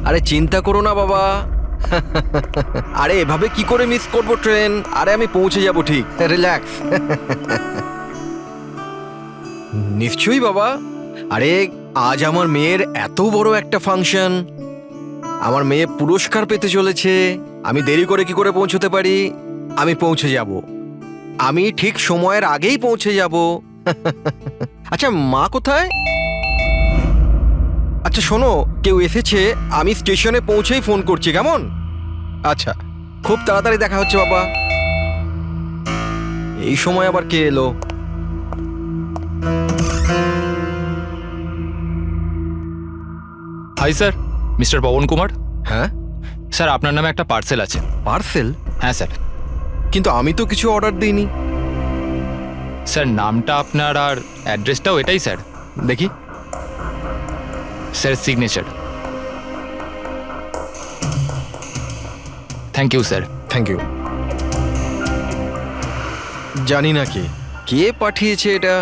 আরে চিন্তা করো না বাবা। আরে এভাবে কি করে মিস করব ট্রেন? আরে আমি পৌঁছে যাব ঠিক, রিল্যাক্স। নিশ্চয়ই বাবা। আরে আজ আমার মেয়ের এত বড় একটা ফাংশন, আমার মেয়ে পুরস্কার পেতে চলেছে। আমি দেরি করে কি করে পৌঁছতে পারি? আমি পৌঁছে যাব, আমি ঠিক সময়ের আগেই পৌঁছে যাব। আচ্ছা মা কোথায়? আচ্ছা শোনো, কেউ এসেছে, আমি স্টেশনে পৌঁছেই ফোন করছি, কেমন? আচ্ছা, খুব তাড়াতাড়ি দেখা হচ্ছে বাবা। এই সময় আবার কে এলো? Hi sir, mister Pawan Kumar. হ্যাঁ স্যার, আপনার নামে একটা পার্সেল আছে। পার্সেল? হ্যাঁ স্যার। কিন্তু আমি তো কিছু অর্ডার দিইনি। স্যার, নামটা আপনার আর অ্যাড্রেসটাও এটাই স্যার। দেখি। Sir, signature. Thank you sir. Thank you. জানি না কে কে পাঠিয়েছে এটা।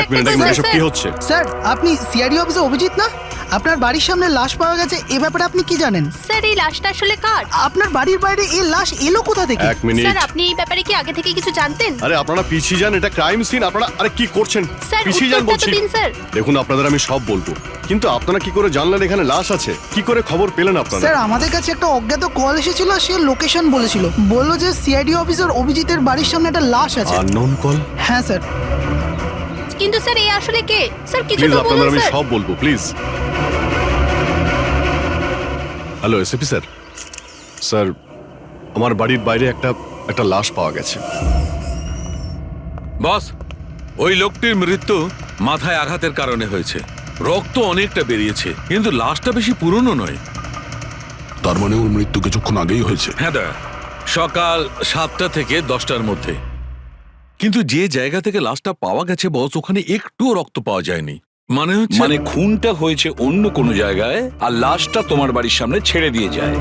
এক মিনিট এসব কি হচ্ছে? স্যার, আপনি সিআইডি অফিসে অভিজিৎ না? আপনার বাড়ির সামনে লাশ পাওয়া গেছে, এ ব্যাপারে আপনি কি জানেন? স্যার, এই লাশটা আসলে কার? আপনার বাড়ির বাইরে এই লাশ এলো কোথা থেকে? এক মিনিট। স্যার, আপনি এই ব্যাপারে কি আগে থেকে কিছু জানতেন? আরে আপনারা পিছিয়ে যান, এটা ক্রাইম সিন। আপনারা আরে কি করছেন? স্যার, পিছিয়ে যান উত্তরটা তো বলছি। দিন স্যার। দেখুন, আপনাদের আমি সব বলবো, কিন্তু আপনারা কি করে জানলেন এখানে লাশ আছে? কি করে খবর পেলেন আপনারা? স্যার, আমাদের কাছে একটা অজ্ঞাত কল এসেছিল, সে লোকেশন বলেছিল, বললো যে সিআইডি অফিসার অভিজিতের বাড়ির সামনে একটা লাশ আছে। Unknown call? হ্যাঁ স্যার। কিন্তু স্যার, এই আসলে কে? স্যার, কিছু প্লিজ তো আপনাদের বলুন আমি স্যার। সব বলবো, please. Hello SP sir. Sir, আমার বাড়ির বাইরে একটা লাশ পাওয়া গেছে। বস, ওই লোকটির মৃত্যু মাথায় আঘাতের কারণে হয়েছে। রক্ত অনেকটা বেরিয়েছে, কিন্তু লাশটা বেশি পুরনো নয়। তার মানে ওর মৃত্যু কিছুক্ষণ আগেই হয়েছে। হ্যাঁ দা, সকাল 7টা থেকে 10টার মধ্যে। কিন্তু যে জায়গা থেকে লাশটা পাওয়া গেছে বস, ওখানে একটুও রক্ত পাওয়া যায়নি। মানে খুনটা হয়েছে অন্য কোনো জায়গায় আর লাশটা তোমার বাড়ির সামনে ছেড়ে দিয়ে যায়।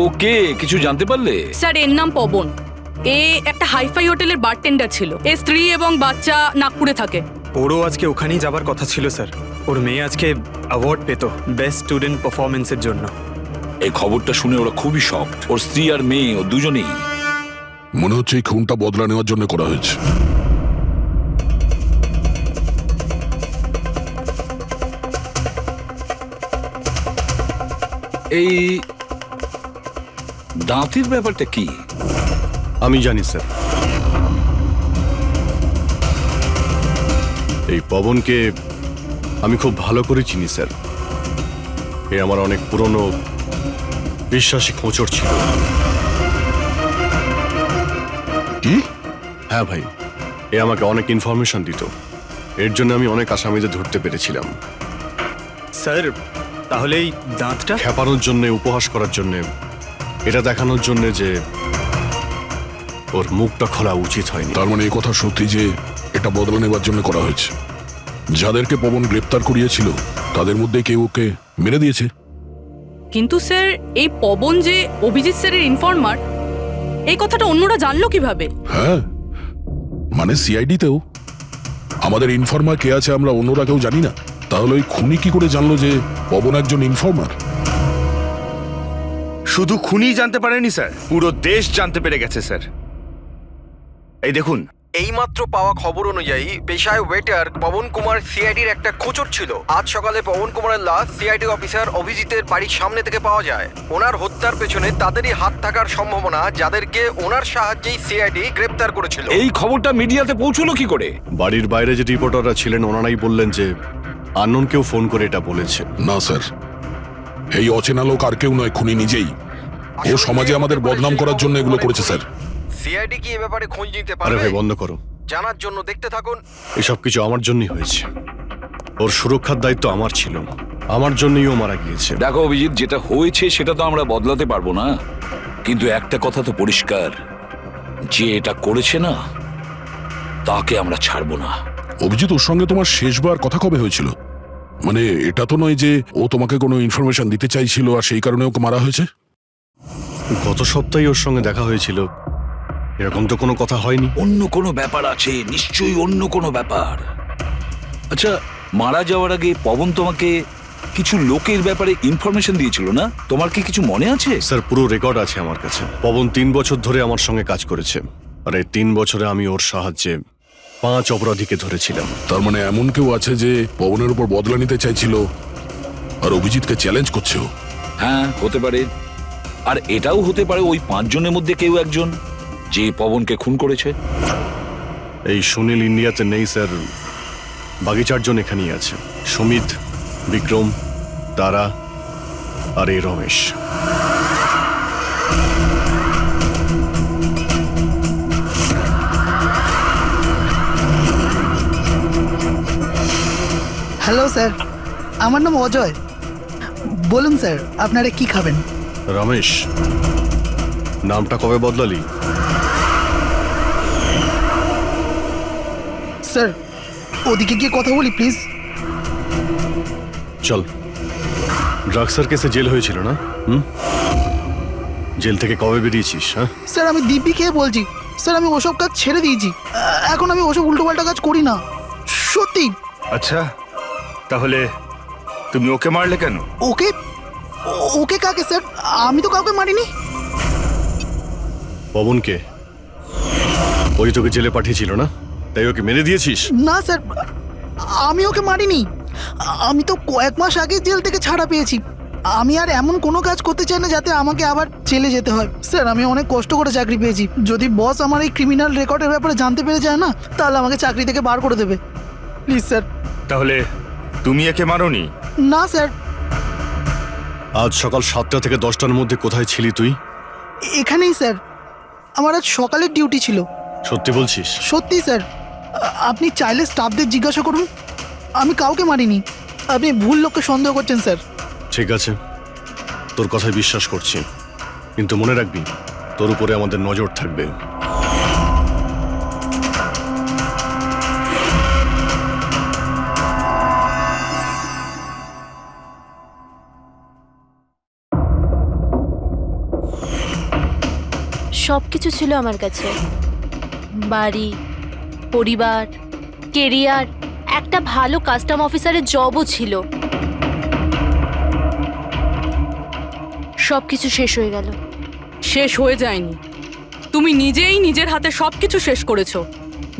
ওকে কিছু জানতে পারলে? স্যার এর নাম পবন। এ একটা হাইফাই হোটেলের বারটেন্ডার ছিল। এর স্ত্রী এবং বাচ্চা নাগপুরে থাকে। ওরও আজকে ওখানেই যাবার কথা ছিল স্যার। ওর মেয়ে আজকে অ্যাওয়ার্ড পেত বেস্ট স্টুডেন্ট পারফরমেন্সের জন্য। এই খবরটা শুনে ওরা খুবই শকড। ওর স্ত্রী আর মেয়ে ও দুজনেই। মনে হচ্ছে এই খুনটা বদলা নেওয়ার জন্য করা হয়েছে। এই দাঁতের ব্যাপারটা কি? আমি জানি স্যার। এই পবনকে আমি খুব ভালো করে চিনি স্যার। এ আমার অনেক পুরনো বিশ্বাসী খোঁচর ছিল। কি? হ্যাঁ ভাই, এ আমাকে অনেক ইনফরমেশন দিত। এর জন্য আমি অনেক আসামিদের ধরতে পেরেছিলাম। স্যার তাহলে এই দাঁতটা? খেপানোর জন্যে, উপহাস করার জন্যে, এটা দেখানোর জন্যে যে ওর মুখটা খোলা উচিত হয়নি। তার মানে এই কথা সত্যি যে এটা বদলা নেবার জন্য করা হয়েছে। যাদেরকে পবন গ্রেপ্তার করিয়েছিল তাদের মধ্যে কেউ ওকে মেরে দিয়েছে। কিন্তু স্যার এই পবন যে অভিজিৎ স্যারের ইনফর্মার, এই কথাটা অন্যরা জানলো কিভাবে? হ্যাঁ, মানে সিআইডিতেও আমাদের ইনফর্মার কে আছে আমরা অন্যরা কেউ জানি না। তাহলে ওই খুনি কি করে জানলো যে পবন একজন ইনফর্মার? শুধু খুনি জানতে পারেনি স্যার, পুরো দেশ জানতে পেরে গেছে স্যার। এই দেখুন, এইমাত্র পাওয়া খবর অনুযায়ী পেশায় ওয়েটার পবন কুমার সিআইডির একটা খোঁচর ছিল। আজ সকালে পবন কুমারের লাশ সিআইডি অফিসার অভিজিতের বাড়ির সামনে থেকে পাওয়া যায়। ওনার হত্যার পেছনে তাদেরই হাত থাকার সম্ভাবনা, যাদেরকে ওনার সাহায্যেই সিআইডি গ্রেপ্তার করেছিল। এই খবরটা মিডিয়াতে পৌঁছলো কি করে? বাড়ির বাইরে যে রিপোর্টাররা ছিলেন ওনারাই বললেন যে আননোন কেউ ফোন করে এটা বলেছে। না স্যার, এই অচেনা লোক আর কেউ নয়, খুনি নিজেই। ও সমাজে আমাদের বদনাম করার জন্য এগুলো করেছে স্যার। সিআইডি কি এ ব্যাপারে খোঁজ নিতে আরে পারবে? ভাই বন্ধ করো, জানার জন্য দেখতে থাকুন। এসব কিছু আমার জন্যই হয়েছে। ওর সুরক্ষার দায়িত্ব আমার ছিল, আমার জন্যই ও মারা গিয়েছে। দেখো অভিজিৎ, যেটা হয়েছে সেটা তো আমরা বদলাতে পারবো না, কিন্তু একটা কথা তো পরিষ্কার, যে এটা করেছে না তাকে আমরা ছাড়বো না। অভিজিৎ, ওর সঙ্গে তোমার শেষবার কথা কবে হয়েছিল? মানে এটা তো নয় যে ও তোমাকে কোনো ইনফরমেশন দিতে চাইছিল আর সেই কারণে ওকে মারা হয়েছে? গত সপ্তাহে ওর সঙ্গে দেখা হয়েছিল, এরকম তো কোনো কথা হয়নি। অন্য কোনো ব্যাপার আছে, নিশ্চয়ই অন্য কোনো ব্যাপার। আচ্ছা, মারা যাওয়ার আগে পবন তোমাকে কিছু লোকের ব্যাপারে ইনফরমেশন দিয়েছিল না? তোমার কি কিছু মনে আছে? স্যার, পুরো রেকর্ড আছে আমার কাছে। পবন 3 বছর ধরে আমার সঙ্গে কাজ করেছে, আর এই 3 বছরে আমি ওর সাহায্যে 5 অপরাধীকে ধরেছিলাম। তার মানে এমন কেউ আছে যে পবনের উপর বদলা নিতে চাইছিল আর অভিজিৎকে চ্যালেঞ্জ করছে ও? হ্যাঁ, হতে পারে। আর এটাও হতে পারে ওই 5 জনের মধ্যে কেউ একজন যে পবনকে খুন করেছে। এই সুনীল ইন্ডিয়াতে নেই স্যার, বাকি 4 জন এখানেই আছে। সুমিত, বিক্রম, তারা আর এই রমেশ। হ্যালো স্যার, আমার নাম অজয়। বলুন স্যার, আপনারা কি খাবেন? রমেশ, নামটা কবে বদলালি? স্যার ওদিকে গিয়ে কথা বলি প্লিজ। চল, ড্রাগসের কেসে জেল হয়েছিল না? জেল থেকে কবে বেরিয়েছিস? হ্যাঁ স্যার, আমি দিব্যি খেয়ে বলছি স্যার, আমি ওসব কাজ ছেড়ে দিয়েছি। এখন আমি ওসব উল্টোপাল্টা কাজ করি না, সত্যি। আচ্ছা তাহলে তুমি ওকে মারলে কেন? ওকে? ওকে কাকে স্যার? আমি তো কাউকে মারিনি। পবনকে? ওই তোকে জেলে পাঠিয়েছিল না, তাই ওকে মেরে দিয়েছিস? না স্যার, আমি ওকে মারিনি। আমি তো কয়েক মাস আগে জেল থেকে ছাড়া পেয়েছি। আমি আর এমন কোনো কাজ করতে চাই না যাতে আমাকে আবার জেলে যেতে হয়। স্যার, আমি অনেক কষ্ট করে চাকরি পেয়েছি। যদি বস আমার এই ক্রিমিনাল রেকর্ডের ব্যাপারে জানতে পেরে যায় না, তাহলে আমাকে চাকরি থেকে বার করে দেবে। Please sir. তাহলে তুমি একে মারোনি? না স্যার। আজ সকাল 7টা থেকে 10টার মধ্যে কোথায় ছিলি তুই? এখানেই স্যার, আমার আজ সকালের ডিউটি ছিল। সত্যি বলছিস? সত্যি স্যার, আপনি চাইলে স্টাফদের জিজ্ঞাসা করুন, আমি কাউকে মারিনি। আপনি ভুল লোককে সন্দেহ করছেন স্যার। ঠিক আছে, তোর কথায় বিশ্বাস করছি, কিন্তু মনে রাখবি তোর উপরে আমাদের নজর থাকবে। সব কিছু ছিল আমার কাছে, বাড়ি, পরিবার, কেরিয়ার, একটা ভালো কাস্টম অফিসারের জবও ছিল। সব কিছু শেষ হয়ে গেল। শেষ হয়ে যায়নি, তুমি নিজেই নিজের হাতে সবকিছু শেষ করেছো।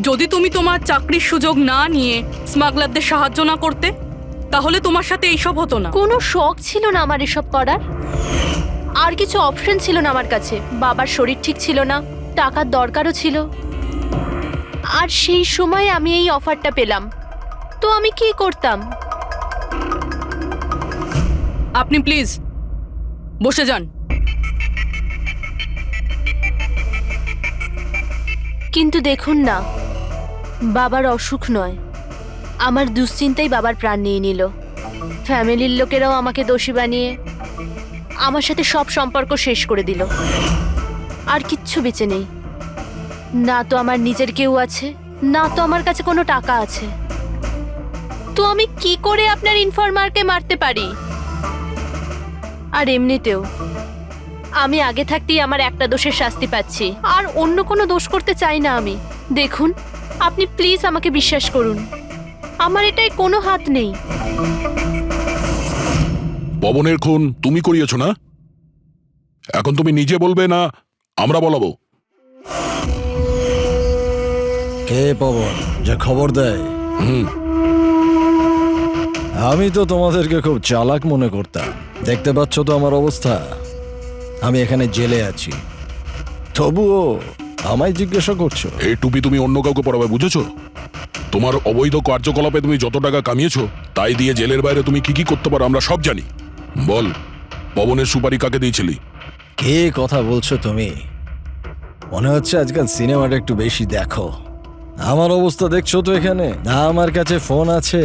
যদি তুমি তোমার চাকরির সুযোগ না নিয়ে স্মাগলারদের সাহায্য না করতে, তাহলে তোমার সাথে এইসব হতো না। কোনো শখ ছিল না আমার এসব করার, আর কিছু অপশন ছিল না আমার কাছে। বাবার শরীর ঠিক ছিল না, টাকার দরকারও ছিল, আর সেই সময় আমি এই অফারটা পেলাম, তো আমি কি করতাম? আপনি প্লিজ বসে যান। কিন্তু দেখুন না, বাবার অসুখ নয়, আমার দুশ্চিন্তাই বাবার প্রাণ নিয়ে নিল। ফ্যামিলির লোকেরাও আমাকে দোষী বানিয়ে আমার সাথে সব সম্পর্ক শেষ করে দিল। আর কিচ্ছু বেঁচে নেই, না তো আমার নিজের কেউ আছে, না তো আমার কাছে কোনো টাকা আছে। তো আমি কি করে আপনার ইনফরমারকে মারতে পারি? আর এমনিতেও আমি আগে থাকতেই আমার একটা দোষের শাস্তি পাচ্ছি, আর অন্য কোনো দোষ করতে চাই না আমি। দেখুন, আপনি প্লিজ আমাকে বিশ্বাস করুন, আমার এটাই কোনো হাত নেই। পবনের খুন তুমি করিয়েছো না? এখন তুমি নিজে বলবে না আমরা বলাবো? কে পবন যে খবর দেয়? আমি তো তোমাদেরকে খুব চালাক মনে করতাম। দেখতে পাচ্ছ তো আমার অবস্থা, আমি এখানে জেলে আছি, তবুও আমায় জিজ্ঞাসা করছো? এই টুপি তুমি অন্য কাউকে পরাবে, বুঝেছো? তোমার অবৈধ কার্যকলাপে তুমি যত টাকা কামিয়েছো তাই দিয়ে জেলের বাইরে তুমি কি কি করতে পারো আমরা সব জানি। বল, পবনের সুপারি কাকে দিয়েছিলি? কে কথা বলছো তুমি? মনে হচ্ছে আজকাল সিনেমাটা একটু বেশি দেখো। আমার অবস্থা দেখছো তো এখানে, না আমার কাছে ফোন আছে,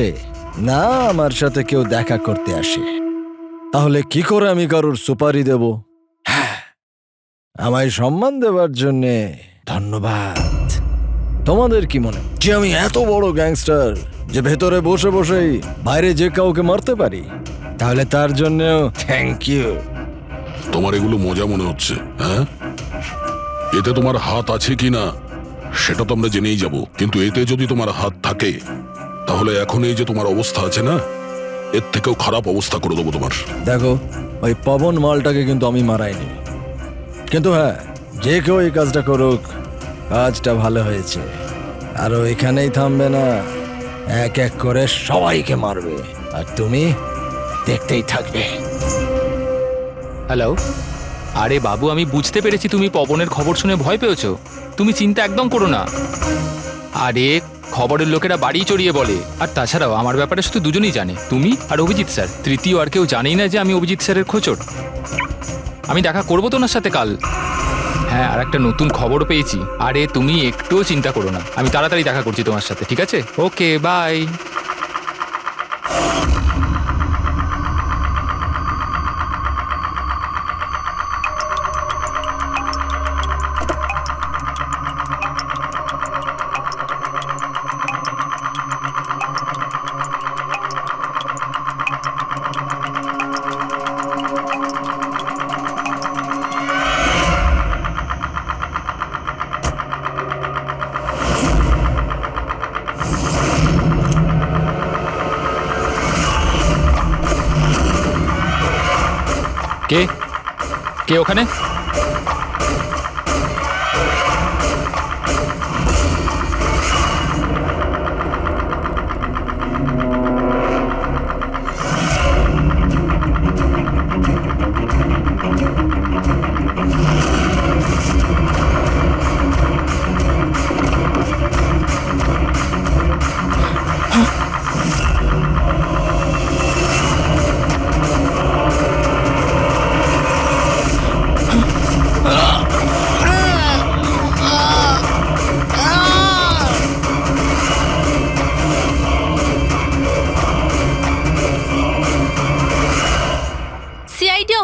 না আমার সাথে কেউ দেখা করতে আসে। তাহলে কি করে আমি কারোর সুপারি দেব? আমায় সম্মান দেওয়ার জন্যে ধন্যবাদ। তোমাদের কি মনে যে আমি এত বড় গ্যাংস্টার যে ভেতরে বসে বসেই বাইরে যে কাউকে মারতে পারি? তাহলে তার জন্যও থ্যাংক ইউ। তোমার এগুলো মজা মনে হচ্ছে, হ্যাঁ? এতে তোমার হাত আছে কি না সেটা তো আমরা জেনেই যাব, কিন্তু এতে যদি তোমার হাত থাকে তাহলে এখন এই যে তোমার অবস্থা আছে না, এর থেকেও খারাপ অবস্থা করে দেবো তোমার। দেখো, ওই পবন মালটাকে কিন্তু আমি মারাইনি, কিন্তু হ্যাঁ, যে কেউ এই কাজটা করুক, কাজটা ভালো হয়েছে। আরো এখানেই থামবে না, এক এক করে সবাইকে মারবে, আর তুমি দেখতেই থাকবে। হ্যালো, আরে বাবু, আমি বুঝতে পেরেছি তুমি পবনের খবর শুনে ভয় পেয়েছো। তুমি চিন্তা একদম করো না। আরে খবরের লোকেরা বাড়ি চড়িয়ে বলে, আর তাছাড়াও আমার ব্যাপারে শুধু দুজনেই জানে, তুমি আর অভিজিৎ স্যার। তৃতীয় আর কেউ জানেই না যে আমি অভিজিৎ স্যারের খোঁচর। আমি দেখা করবো তো ওনার সাথে কাল। হ্যাঁ, আর একটা নতুন খবর পেয়েছি। আরে তুমি একটুও চিন্তা করো না, আমি তাড়াতাড়ি দেখা করছি তোমার সাথে, ঠিক আছে? ওকে, বাই। কে কে ওখানে?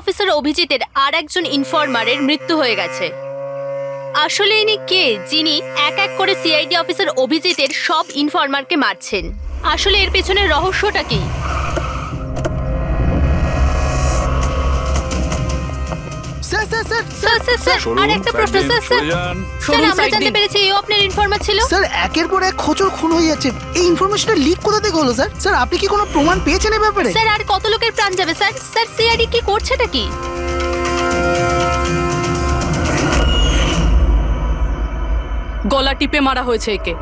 অফিসার অভিজিতের আর একজন ইনফরমারের মৃত্যু হয়ে গেছে। আসলে ইনি কে যিনি এক এক করে সিআইডি অফিসার অভিজিতের সব ইনফরমারকে মারছেন? আসলে এর পেছনের রহস্যটা কি? Sir sir sir sir sir sir আর একটা প্রশ্ন স্যার স্যার স্যার আমরা জানতে পেরেছি এই আপনার ইনফরমার ছিল। স্যার একের পর এক খোঁচর খুন হয়ে যাচ্ছে, এই ইনফরমেশনটা লিক কোথা থেকে হলো স্যার? স্যার আপনি কি কোনো প্রমাণ পেয়েছেন এই ব্যাপারে? স্যার আর কত লোকের প্রাণ যাবে স্যার? স্যার সিআইডি কি করছেটা কি? গলা টিপে মারা হয়েছে একে।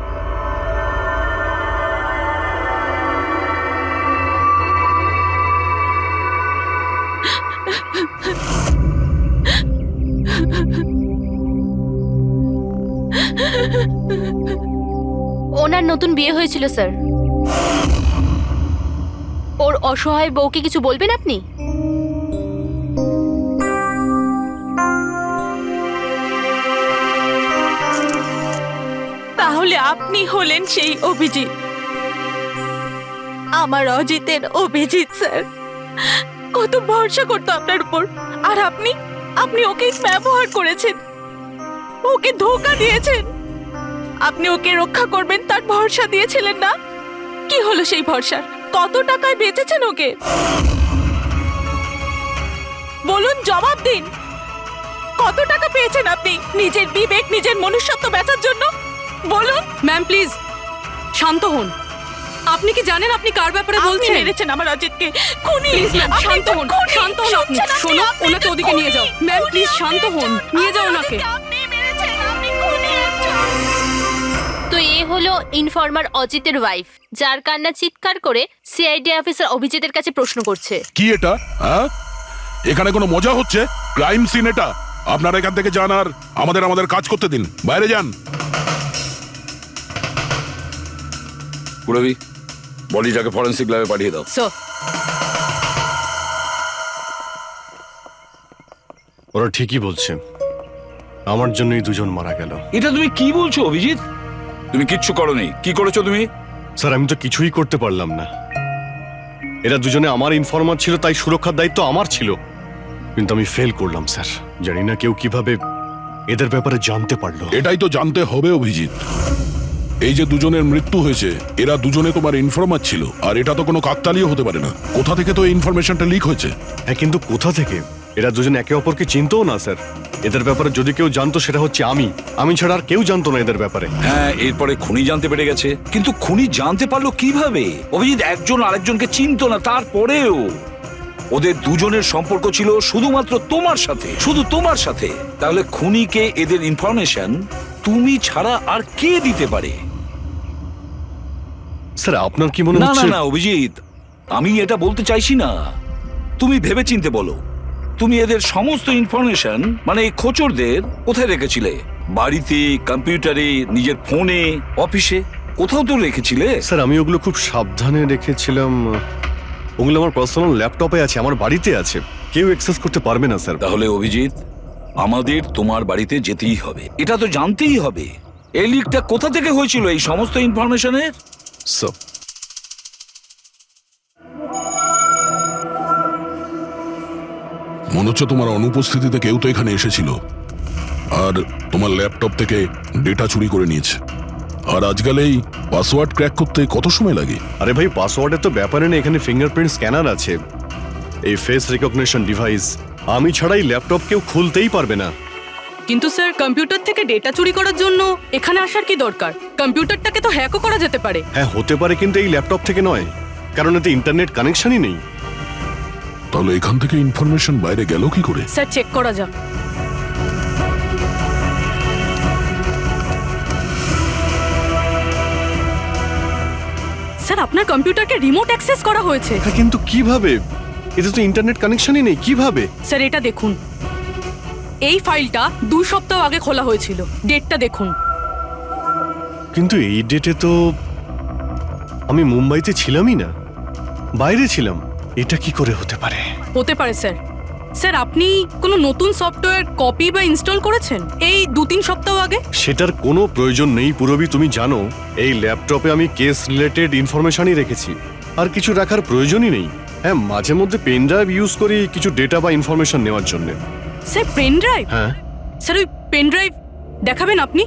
ওনার নতুন বিয়ে হয়েছিল স্যার। ওর অসহায় বউকে কিছু বলবেন আপনি? তাহলে আপনি হলেন সেই অভিজিৎ, আমার অজিতের অভিজিৎ স্যার। কত ভরসা করতো আপনার উপর, আর আপনি আপনি ওকে ব্যবহার করেছেন, ওকে ধোঁকা দিয়েছেন। আপনি ওকে রক্ষা করবেন তার ভরসা দিয়েছিলেন না? কি হলো সেই ভরসার? কত টাকায় বেচেছেন ওকে? বলুন, জবাব দিন। কত টাকা পেয়েছেন আপনি নিজের বিবেক, নিজের মনুষ্যত্ব বেচার জন্য? বলুন। ম্যাম প্লিজ শান্ত হন। আপনি কি জানেন আপনি কার ব্যাপারে আপনি বলছেন? মেরেছেন আমার অজিতকে। খুনি। প্লিজ ম্যাম আপনি শান্ত তো হন, খুনি। শান্ত হন আপনি। শুনছেন আপনি? শোনো, আপনি ওনাকে তো ওদিকে নিয়ে যাও। খুনি। ম্যাম খুনি প্লিজ শান্ত হন, একজন। নিয়ে যাও আমার ওনাকে। অজিতকে আপনি মেরেছেন, আপনি খুনি একজন। তো এ হলো ইনফরমার অজিতের ওয়াইফ, যার কান্না চিৎকার করে সিআইডি অফিসার অভিজিতের কাছে প্রশ্ন করছে। কি এটা? হ্যাঁ, এখানে কোনো মজা হচ্ছে? ক্রাইম সিন এটা। আপনারা এখান থেকে যান আর আমাদের কাজ করতে দিন। বাইরে যান। পুরবি, বডিটাকে ফরেন্সিক ল্যাবে পাঠিয়ে দাও। স্যার ওরা ঠিকই বলছে, আমার জন্যই দুজন মারা গেল। এটা তুমি কি বলছো অভিজিৎ? তুমি কিচ্ছু করোনি। কি করেছো তুমি? স্যার আমি তো কিছুই করতে পারলাম না। এরা দুজনে আমার ইনফরমার ছিল, তাই সুরক্ষার দায়িত্ব আমার ছিল, কিন্তু আমি ফেল করলাম স্যার। জানি না কেউ কিভাবে এদের ব্যাপারে জানতে পারলো। এটাই তো জানতে হবে অভিজিৎ। এই যে দুজনের মৃত্যু হয়েছে, এরা দুজনে তোমার ইনফরমার ছিল, আর এটা তো কোনো কাকতালীয় হতে পারে না। কোথা থেকে তো এই ইনফরমেশনটা লিক হয়েছে? হ্যাঁ, কিন্তু কোথা থেকে? এরা দুজন একে অপরকে চিনতও না স্যার। এদের ব্যাপারে যদি কেউ জানতো সেটা হচ্ছে আমি ছাড়া আর কেউ জানতো না এদের ব্যাপারে। হ্যাঁ, এরপরে খুনি জানতে পেরে গেছে। কিন্তু খুনি জানতে পারলো কিভাবে? অভিজিৎ একজন আরেকজনকে চিনতো না, তারপরেও ওদের দুজনের সম্পর্ক ছিল শুধুমাত্র তোমার সাথে, শুধু তোমার সাথে। তাহলে খুনিকে এদের ইনফরমেশন তুমি ছাড়া আর কে দিতে পারে? স্যার আপনার কি মনে না না হচ্ছে? না অভিজিৎ, আমি এটা বলতে চাইছি না। তুমি ভেবেচিন্তে বলো, তুমি এদের সমস্ত ইনফরমেশন মানে এই খোঁচরদের কোথায় রেখেছিলে? বাড়িতে, কম্পিউটারে, নিজের ফোনে, অফিসে, কোথাও তো রেখেছিলে। স্যার আমি ওগুলো খুব সাবধানে রেখেছিলাম। ওগুলো আমার পার্সোনাল ল্যাপটপে আছে, আমার বাড়িতে আছে, কেউ অ্যাক্সেস করতে পারবে না স্যার। তাহলে অভিজিৎ, আমাদের তোমার বাড়িতে যেতেই হবে, এটা তো জানতেই হবে এই লিকটা কোথা থেকে হয়েছিল এই সমস্ত ইনফরমেশনের। স্যার মনে হচ্ছে তোমার অনুপস্থিতিতে কেউ তো এখানে এসেছিল আর তোমার ল্যাপটপ থেকে ডেটা চুরি করে নিয়েছে। আর আজকাল এই পাসওয়ার্ড ক্র্যাক করতে কত সময় লাগে? আরে ভাই, পাসওয়ার্ডের তো ব্যাপারে না, এখানে ফিঙ্গারপ্রিন্ট স্ক্যানার আছে, এই ফেস রিকগনিশন ডিভাইস। আমি ছাড়া এই ল্যাপটপ কেউ খুলতেই পারবে না। কিন্তু স্যার কম্পিউটার থেকে ডেটা চুরি করার জন্য এখানে আসার কি দরকার? কম্পিউটারটাকে তো হ্যাকও করা যেতে পারে। হ্যাঁ হতে পারে, কিন্তু এই ল্যাপটপ থেকে নয়, কারণ এতে ইন্টারনেট কানেকশনই নেই। তাহলে এখান থেকে ইনফরমেশন বাইরে গেল কি করে? স্যার চেক করা যাক। স্যার আপনার কম্পিউটারকে রিমোট অ্যাক্সেস করা হয়েছে। হ্যাঁ, কিন্তু কিভাবে? এতে তো ইন্টারনেট কানেকশনই নেই, কিভাবে? স্যার এটা দেখুন, এই ফাইলটা 2 সপ্তাহ আগে খোলা হয়েছিল। ডেটটা দেখুন। কিন্তু এই ডেটে তো আমি মুম্বাইতে ছিলামই না, বাইরে ছিলাম। এটা কি করে হতে পারে? হতে পারে স্যার। স্যার আপনি কোনো নতুন সফটওয়্যার কপি বা ইনস্টল করেছেন এই 2-3 সপ্তাহ আগে? সেটার কোনো প্রয়োজন নেই পুরবি। তুমি জানো এই ল্যাপটপে আমি কেস রিলেটেড ইনফরমেশনই রেখেছি, আর কিছু রাখার প্রয়োজনই নেই। হ্যাঁ, মাঝে মধ্যে পেন ড্রাইভ ইউজ করি কিছু ডেটা বা ইনফরমেশন নেওয়ার জন্য। Sir pen drive? হ্যাঁ। স্যার ওই পেন ড্রাইভ দেখাবেন আপনি?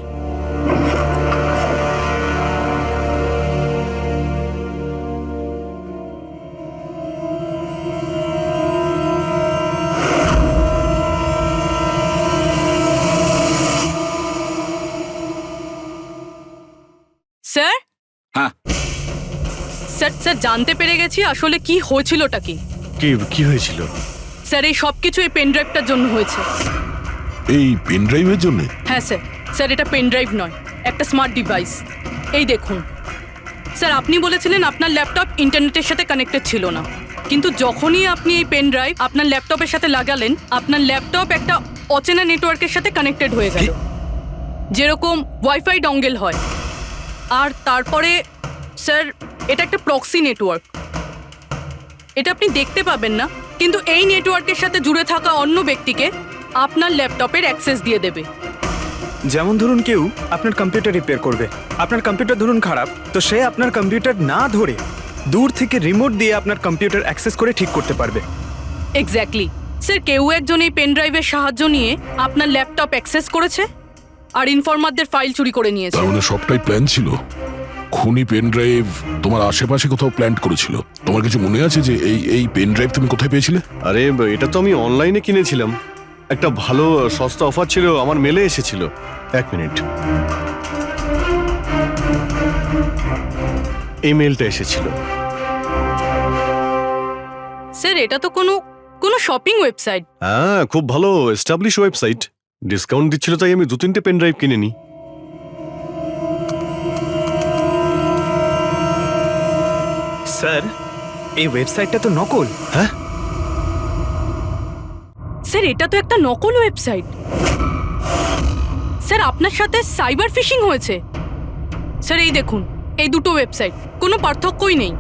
স্যার? হ্যাঁ। স্যার স্যার জানতে পেরে গেছি আসলে কি হয়েছিলটা কি। কি হয়েছিল? স্যার এই সব কিছু এই পেন ড্রাইভটার জন্য হয়েছে। এই পেন ড্রাইভের জন্য? হ্যাঁ স্যার। স্যার এটা পেন ড্রাইভ নয়, একটা স্মার্ট ডিভাইস। এই দেখুন স্যার, আপনি বলেছিলেন আপনার ল্যাপটপ ইন্টারনেটের সাথে কানেক্টেড ছিল না, কিন্তু যখনই আপনি এই পেন ড্রাইভ আপনার ল্যাপটপের সাথে লাগালেন, আপনার ল্যাপটপ একটা অচেনা নেটওয়ার্কের সাথে কানেক্টেড হয়ে গেল, যেরকম ওয়াইফাই ডঙ্গেল হয়। আর তারপরে স্যার এটা একটা প্রক্সি নেটওয়ার্ক। এটা আপনি দেখতে পাবেন না, কিন্তু এই নেটওয়ার্কের সাথে জুড়ে থাকা অন্য ব্যক্তিকে আপনার ল্যাপটপের অ্যাক্সেস দিয়ে দেবে। যেমন ধরুন কেউ আপনার কম্পিউটার রিপেয়ার করবে, আপনার কম্পিউটার ধরুন খারাপ, তো সে আপনার কম্পিউটার না ধরে দূর থেকে রিমোট দিয়ে আপনার কম্পিউটার অ্যাক্সেস করে ঠিক করতে পারবে। এক্স্যাক্টলি স্যার, কেউ একজন এই পেন ড্রাইভের সাহায্য নিয়ে আপনার ল্যাপটপ অ্যাক্সেস করেছে আর ইনফরমারদের ফাইল চুরি করে নিয়েছে। তার মানে সবটাই প্ল্যান ছিল। খুনি পেন ড্রাইভ তোমার আশেপাশে কোথাও প্ল্যান্ট করেছিল। তোমার কিছু মনে আছে যে এই পেন ড্রাইভ তুমি কোথায় পেয়েছিলে? আরে এটা তো আমি অনলাইনে কিনেছিলাম, একটা ভালো সস্তা অফার ছিল, আমার মেলে এসেছিল। এক মিনিট, এই মেলটা এসেছিল। স্যার এটা তো কোনো শপিং ওয়েবসাইট। হ্যাঁ, খুব ভালো এস্টাবলিশ ওয়েবসাইট, ডিসকাউন্ট দিচ্ছিল তাই আমি 2-3টে পেন ড্রাইভ কিনে নিই। স্যার এই ওয়েবসাইটটা তো নকল। হ্যাঁ স্যার এটা তো একটা নকল ওয়েবসাইট। স্যার আপনার সাথে সাইবার ফিশিং হয়েছে। স্যার এই দেখুন, এই দুটো ওয়েবসাইট কোনো পার্থক্যই নেই,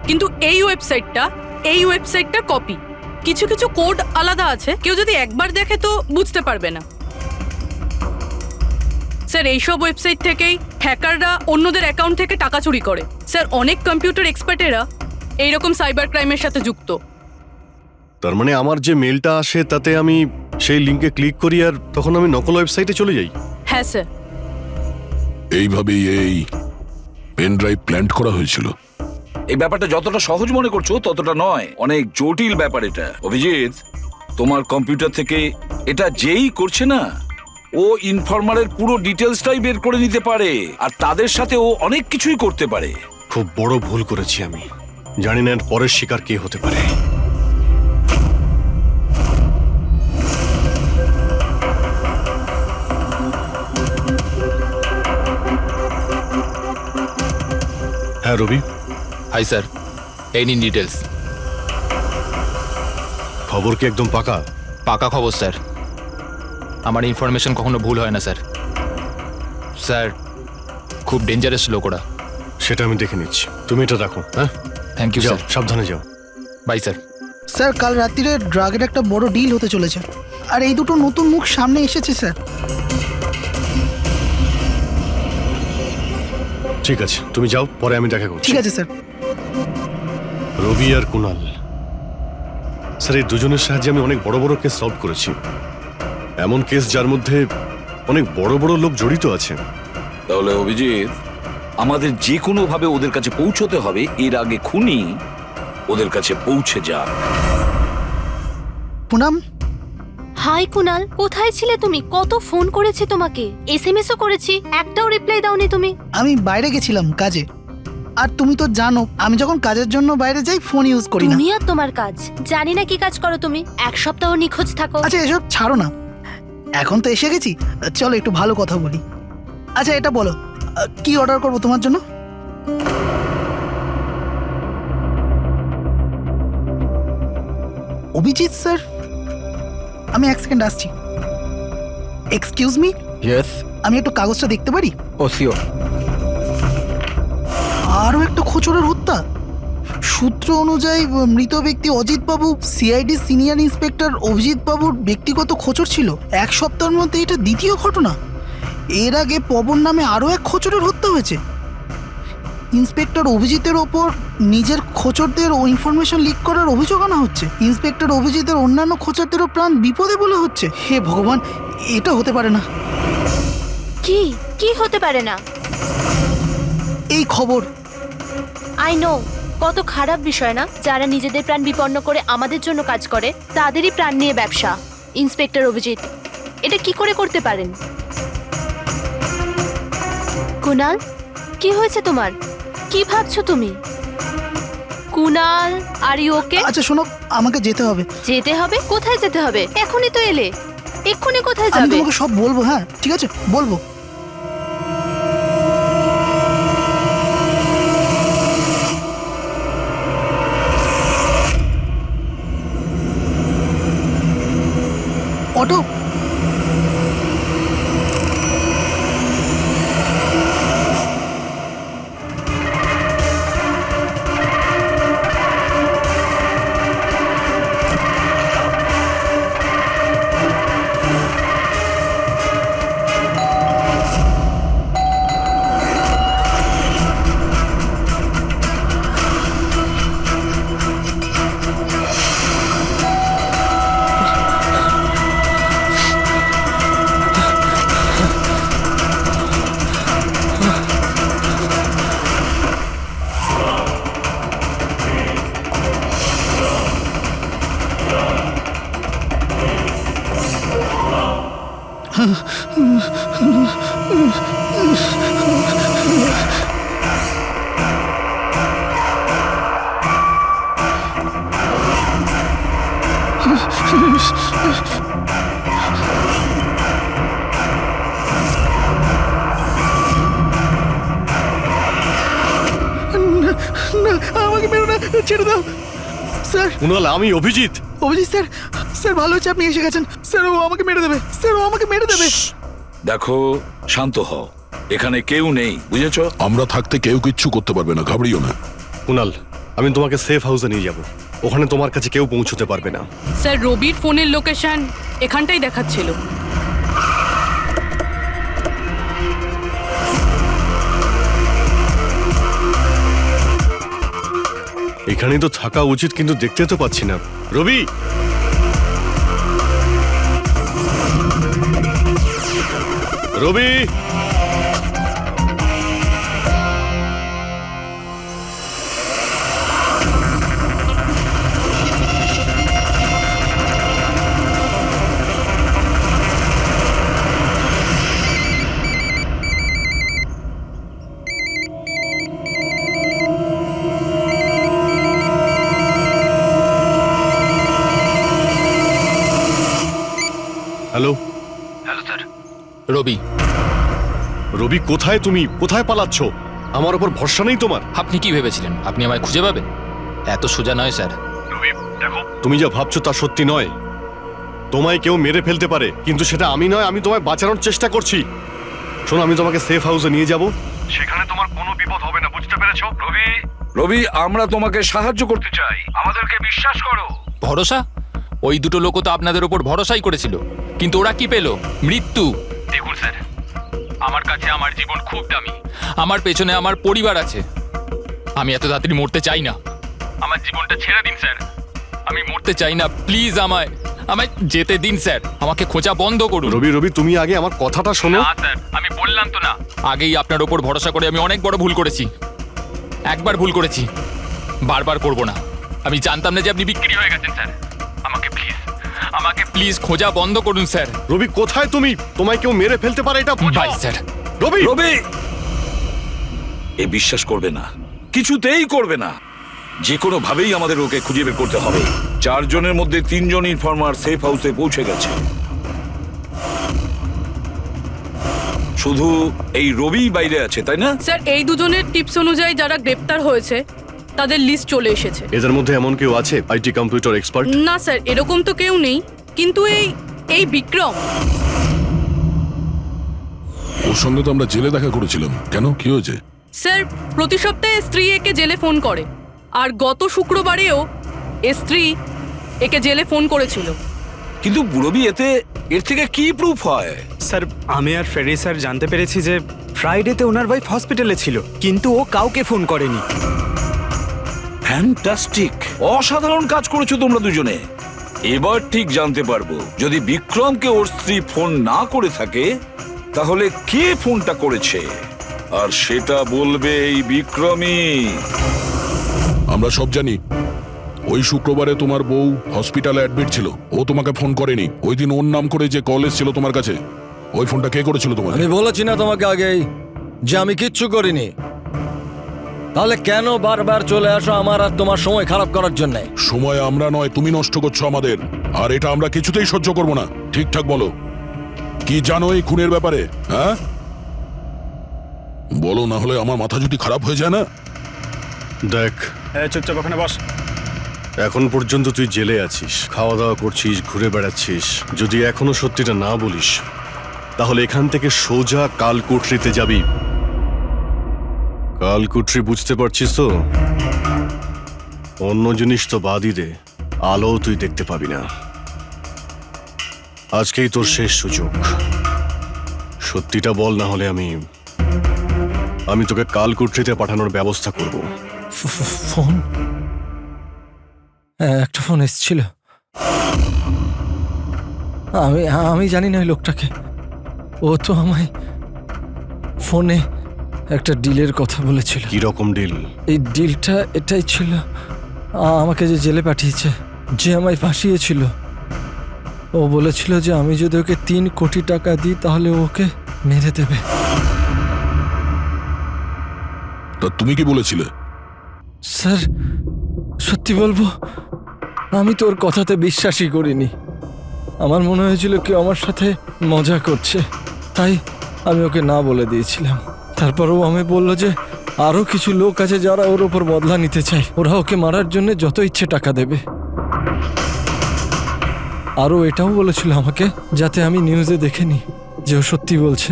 কিন্তু এই ওয়েবসাইটটার কপি। কিছু কিছু কোড আলাদা আছে, কেউ যদি একবার দেখে তো বুঝতে পারবে না। স্যার এইসব ওয়েবসাইট থেকেই হ্যাকাররা অন্যদের অ্যাকাউন্ট থেকে টাকা চুরি করে। স্যার অনেক কম্পিউটার এক্সপার্টেরা এইরকম সাইবার ক্রাইমের সাথে যুক্ত। তার মানে আমার যে মেলটা আসে তাতে আমি সেই লিঙ্কে ক্লিক করি আর তখন আমি নকল ওয়েবসাইটে চলে যাই। হ্যাঁ স্যার। এইভাবেই এই পেন ড্রাইভ প্ল্যান্ট করা হয়েছিল। এই ব্যাপারটা যতটা সহজ মনে করছো ততটা নয়, অনেক জটিল ব্যাপার এটা। অভিজিৎ, তোমার কম্পিউটার থেকে এটা যেই করছে না, ও ইনফরমারের পুরো ডিটেলসটাই বের করে নিতে পারে, আর তাদের সাথে ও অনেক কিছুই করতে পারে। খুব বড় ভুল করেছি আমি, জানি না এর পরের শিকার কে হতে পারে। হ্যাঁ রবি। হাই স্যার, এই নিন ডিটেলস। খবর কি একদম পাকা? পাকা খবর স্যার, আমার ইনফরমেশন কখনো ভুল হয় না স্যার। স্যার খুব ডেঞ্জারাস লোক ওরা। সেটা আমি দেখে নিচ্ছি, তুমি এটা রাখো। হ্যাঁ, থ্যাংক ইউ যাও, স্যার। সাবধানে যাও। By sir. স্যার কাল রাত্রিরে ড্রাগের একটা বড় ডিল হতে চলেছে, আর এই দুটো নতুন মুখ সামনে এসেছে স্যার। ঠিক আছে, তুমি যাও, পরে আমি দেখা করছি। ঠিক আছে স্যার। রবি আর কুনাল, স্যার এই দুজনের সাহায্যে আমি অনেক বড় বড় কেস সলভ করেছি, এমন কেস যার মধ্যে অনেক বড় বড় লোক জড়িত আছে। তাহলে অভিজিৎ, আমাদের যে কোনো ভাবে ওদের কাছে পৌঁছতে হবে এর আগে খুনি ওদের কাছে পৌঁছে যাক। পুনাম। হাই কুনাল, কোথায় ছিলে তুমি? কত ফোন করেছি তোমাকে, এসএমএসও করেছি, একটাও রিপ্লাই দাওনি তুমি। আমি বাইরে গেছিলাম কাজে, আর তুমি তো জানো আমি যখন কাজের জন্য বাইরে যাই ফোন ইউজ করি না। তুমি আর তোমার কাজ, জানি না কি কাজ করো তুমি, এক সপ্তাহ নিখোঁজ থাকো। আচ্ছা এসব ছাড়ো না, এখন তো এসে গেছি, চলো একটু ভালো কথা বলি। আচ্ছা এটা বলো, কি অর্ডার করবো তোমার জন্য? অভিজিৎ স্যার, আমি এক সেকেন্ড আসছি। Excuse me. ইয়েস। আমি একটু কাগজটা দেখতে পারি? ও শিওর। আরও একটা খোঁচরের হত্যা। সূত্র অনুযায়ী মৃত ব্যক্তি অজিত বাবু সিআইডি সিনিয়র ইন্সপেক্টর অভিজিৎ বাবুর ব্যক্তিগত খোঁচর ছিল। এক সপ্তাহের মধ্যে এটা দ্বিতীয় ঘটনা। এর আগে পবন নামে আরও এক খোঁচরের হত্যা হয়েছে। ইন্সপেক্টর অভিজিতের ওপর নিজের খোঁচরদের ও ইনফরমেশন লিক করার অভিযোগ আনা হচ্ছে। ইন্সপেক্টর অভিজিতের অন্যান্য খোঁচরদেরও প্রাণ বিপদে বলে হচ্ছে। হে ভগবান, এটা হতে পারে না। কি কি হতে পারে না? এই খবর আই নো, কত খারাপ বিষয় না? যারা নিজেদের প্রাণ বিপন্ন করে আমাদের জন্য কাজ করে তাদেরই প্রাণ নিয়ে ব্যবসা। ইন্সপেক্টর অভিজিৎ এটা কি করে করতে পারেন? কুনাল, কি হয়েছে তোমার? কি ভাবছো তুমি? Kunal, are you okay? আচ্ছা শোনো, আমাকে যেতে হবে। যেতে হবে? কোথায় যেতে হবে? এখনই তো এলে, এক্ষুনি কোথায় আমি যাবে? তোমাকে সব বলবো। হ্যাঁ ঠিক আছে, বলবো। অটো, না, আমাকে মেরো না, ছেড়ে দাও স্যার। কুনাল, আমি অভিজিৎ। অভিজিৎ স্যার, স্যার ভালো হচ্ছে আপনি এসে গেছেন। স্যার ও আমাকে মেরে দেবে, স্যার ও আমাকে মেরে দেবে। দেখো, শান্ত হও, এখানে কেউ নেই, বুঝেছো? আমরা থাকতে কেউ কিচ্ছু করতে পারবে না, ঘাবড়িও না। কুনাল, আমি তোমাকে সেফ হাউসে নিয়ে যাব। ওখানে তোমার কাছে কেউ পৌঁছতে পারবে না। স্যার, রবির ফোনের লোকেশন এখানটাই দেখাচ্ছিল। এখানেই তো থাকা উচিত, কিন্তু দেখতে তো পাচ্ছি না। রবি, রবি, হ্যালো। রবি, রবি, কোথায় তুমি? কোথায় পালাচ্ছ? আমার ওপর ভরসা নেই তোমার? আপনি কি ভেবেছিলেন আপনি আমায় খুঁজে পাবেন? এত সোজা নয় স্যার। রবি দেখো, তুমি যা ভাবছো তা সত্যি নয়। তোমায় কেউ মেরে ফেলতে পারে, কিন্তু সেটা আমি নয়। আমি তোমায় বাঁচানোর চেষ্টা করছি। শোনো, আমি তোমাকে সেফ হাউসে নিয়ে যাব। সেখানে তোমার কোনো বিপদ হবে না, বুঝতে পেরেছো? রবি, রবি, আমরা তোমাকে সাহায্য করতে চাই, আমাদেরকে বিশ্বাস করো। ভরসা? ওই দুটো লোকও তো আপনাদের ওপর ভরসাই করেছিল, কিন্তু ওরা কি পেল? মৃত্যু। দেখুন স্যার, আমার কাছে আমার জীবন খুব দামি। আমার পেছনে আমার পরিবার আছে। আমি এত তাড়াতাড়ি মরতে চাই না। আমার জীবনটা ছেড়ে দিন স্যার, আমি মরতে চাই না। প্লিজ আমায় আমায় যেতে দিন স্যার, আমাকে খোঁজা বন্ধ করুন। রবি, রবি, তুমি আগে আমার কথাটা শোনো। না স্যার, আমি বললাম তো না, আগেই আপনার ওপর ভরসা করে আমি অনেক বড় ভুল করেছি। একবার ভুল করেছি, বারবার করব না। আমি জানতাম না যে আপনি বিক্রি হয়ে গেছেন স্যার। আমাকে প্লিজ খোঁজা বন্ধ করুন স্যার। রবি, কোথায় তুমি? তোমায় কেউ মেরে ফেলতে পারে, এটা বোঝো। By sir. রবি, রবি, এ বিশ্বাস করবে না, কিছুতেই করবে না। যে কোনো ভাবেই আমাদের ওকে খুঁজে বের করতে হবে। 4 জনের মধ্যে 3 জন ইনফর্মার সেফ হাউসে পৌঁছে গেছে। শুধু এই রবি বাইরে আছে, তাই না? স্যার, এই দুজনের টিপস অনুযায়ী যারা গ্রেপ্তার হয়েছে তাদের লিস্ট চলে এসেছে। এদের মধ্যে এমন কেউ আছে আইটি কম্পিউটার এক্সপার্ট? না স্যার, এরকম তো কেউ নেই, কিন্তু এই বিক্রম। ওর সঙ্গে তো আমরা জেলে দেখা করেছিলাম। কেন, কি হয়েছে? স্যার, প্রতি সপ্তাহে স্ত্রী একে জেলে ফোন করে, আর গত শুক্রবারেও স্ত্রী একে জেলে ফোন করেছিল। কিন্তু রবি, এর থেকে কি প্রুফ হয়? স্যার, আমি আর ফেরি স্যার জানতে পেরেছি যে ফ্রাইডেতে ওনার ওয়াইফ হসপিটালে ছিল, কিন্তু ও কাউকে ফোন করেনি। ফ্যান্টাস্টিক, অসাধারণ কাজ করেছো তোমরা দুজনে। এবার ঠিক জানতে পারবো যদি বিক্রমকে ওর স্ত্রী ফোন না করে থাকে তাহলে কে ফোনটা করেছে, আর সেটা বলবে এই বিক্রমই। আমরা সব জানি ওই শুক্রবারে তোমার বউ হসপিটালে অ্যাডমিট ছিল, ও তোমাকে ফোন করেনি। ওই দিন ওর নাম করে যে কল এসেছিল তোমার কাছে, ওই ফোনটা কে করেছিল তোমাকে? আমি বলেছি না তোমাকে আগেই যে আমি কিচ্ছু করিনি? তাহলে কেন বারবার চলে আসো আমার আর তোমার সময় খারাপ করার জন্য? সময় আমরা নয়, তুমি নষ্ট করছো আমাদের, আর এটা আমরা কিছুতেই সহ্য করব না। ঠিকঠাক বলো, কি জানো এই খুনের ব্যাপারে? হ্যাঁ বলো, না হলে আমার মাথা যদি খারাপ হয়ে যায় না। দেখ, চুপচাপ ওখানে বস। এখন পর্যন্ত তুই জেলে আছিস, খাওয়া দাওয়া করছিস, ঘুরে বেড়াচ্ছিস। যদি এখনো সত্যিটা না বলিস তাহলে এখান থেকে সোজা কালকুটরিতে যাবি। কালকুটরি বুঝতে পারছিস তো? অন্য জিনিস তো বাদই দে, আলো তুই দেখতে পাবি না। আজকেই তোর শেষ সুযোগ। সত্যিটা বল, না হলে আমি তোকে কালকুটরিতে পাঠানোর ব্যবস্থা করব। ফোন, একটা ফোন এসেছিল। আমি জানি না ওই লোকটাকে। ও তো আমায় ফোনে একটা ডিলের কথা বলেছিল। কি রকম ডিল? এই ডিলটা এটাই ছিল, আমাকে যে জেলে পাঠিয়েছে, যে আমায় ফাঁসিয়েছিল, ও বলেছিল যে আমি যদি ওকে 3 কোটি টাকা দিই তাহলে ওকে মেরে দেবে। তা তুমি কি বলেছিলে? স্যার, সত্যি বলবো, আমি তোর কথাতে বিশ্বাসই করিনি। আমার মনে হয়েছিল কেউ আমার সাথে মজা করছে, তাই আমি ওকে না বলে দিয়েছিলাম। তারপরও আমি বলল যে আরও কিছু লোক আছে যারা ওর ওপর বদলা নিতে চায়, ওরা ওকে মারার জন্য যত ইচ্ছে টাকা দেবে। আরও এটাও বলেছিল আমাকে যাতে আমি নিউজে দেখেনি যে ও সত্যি বলছে।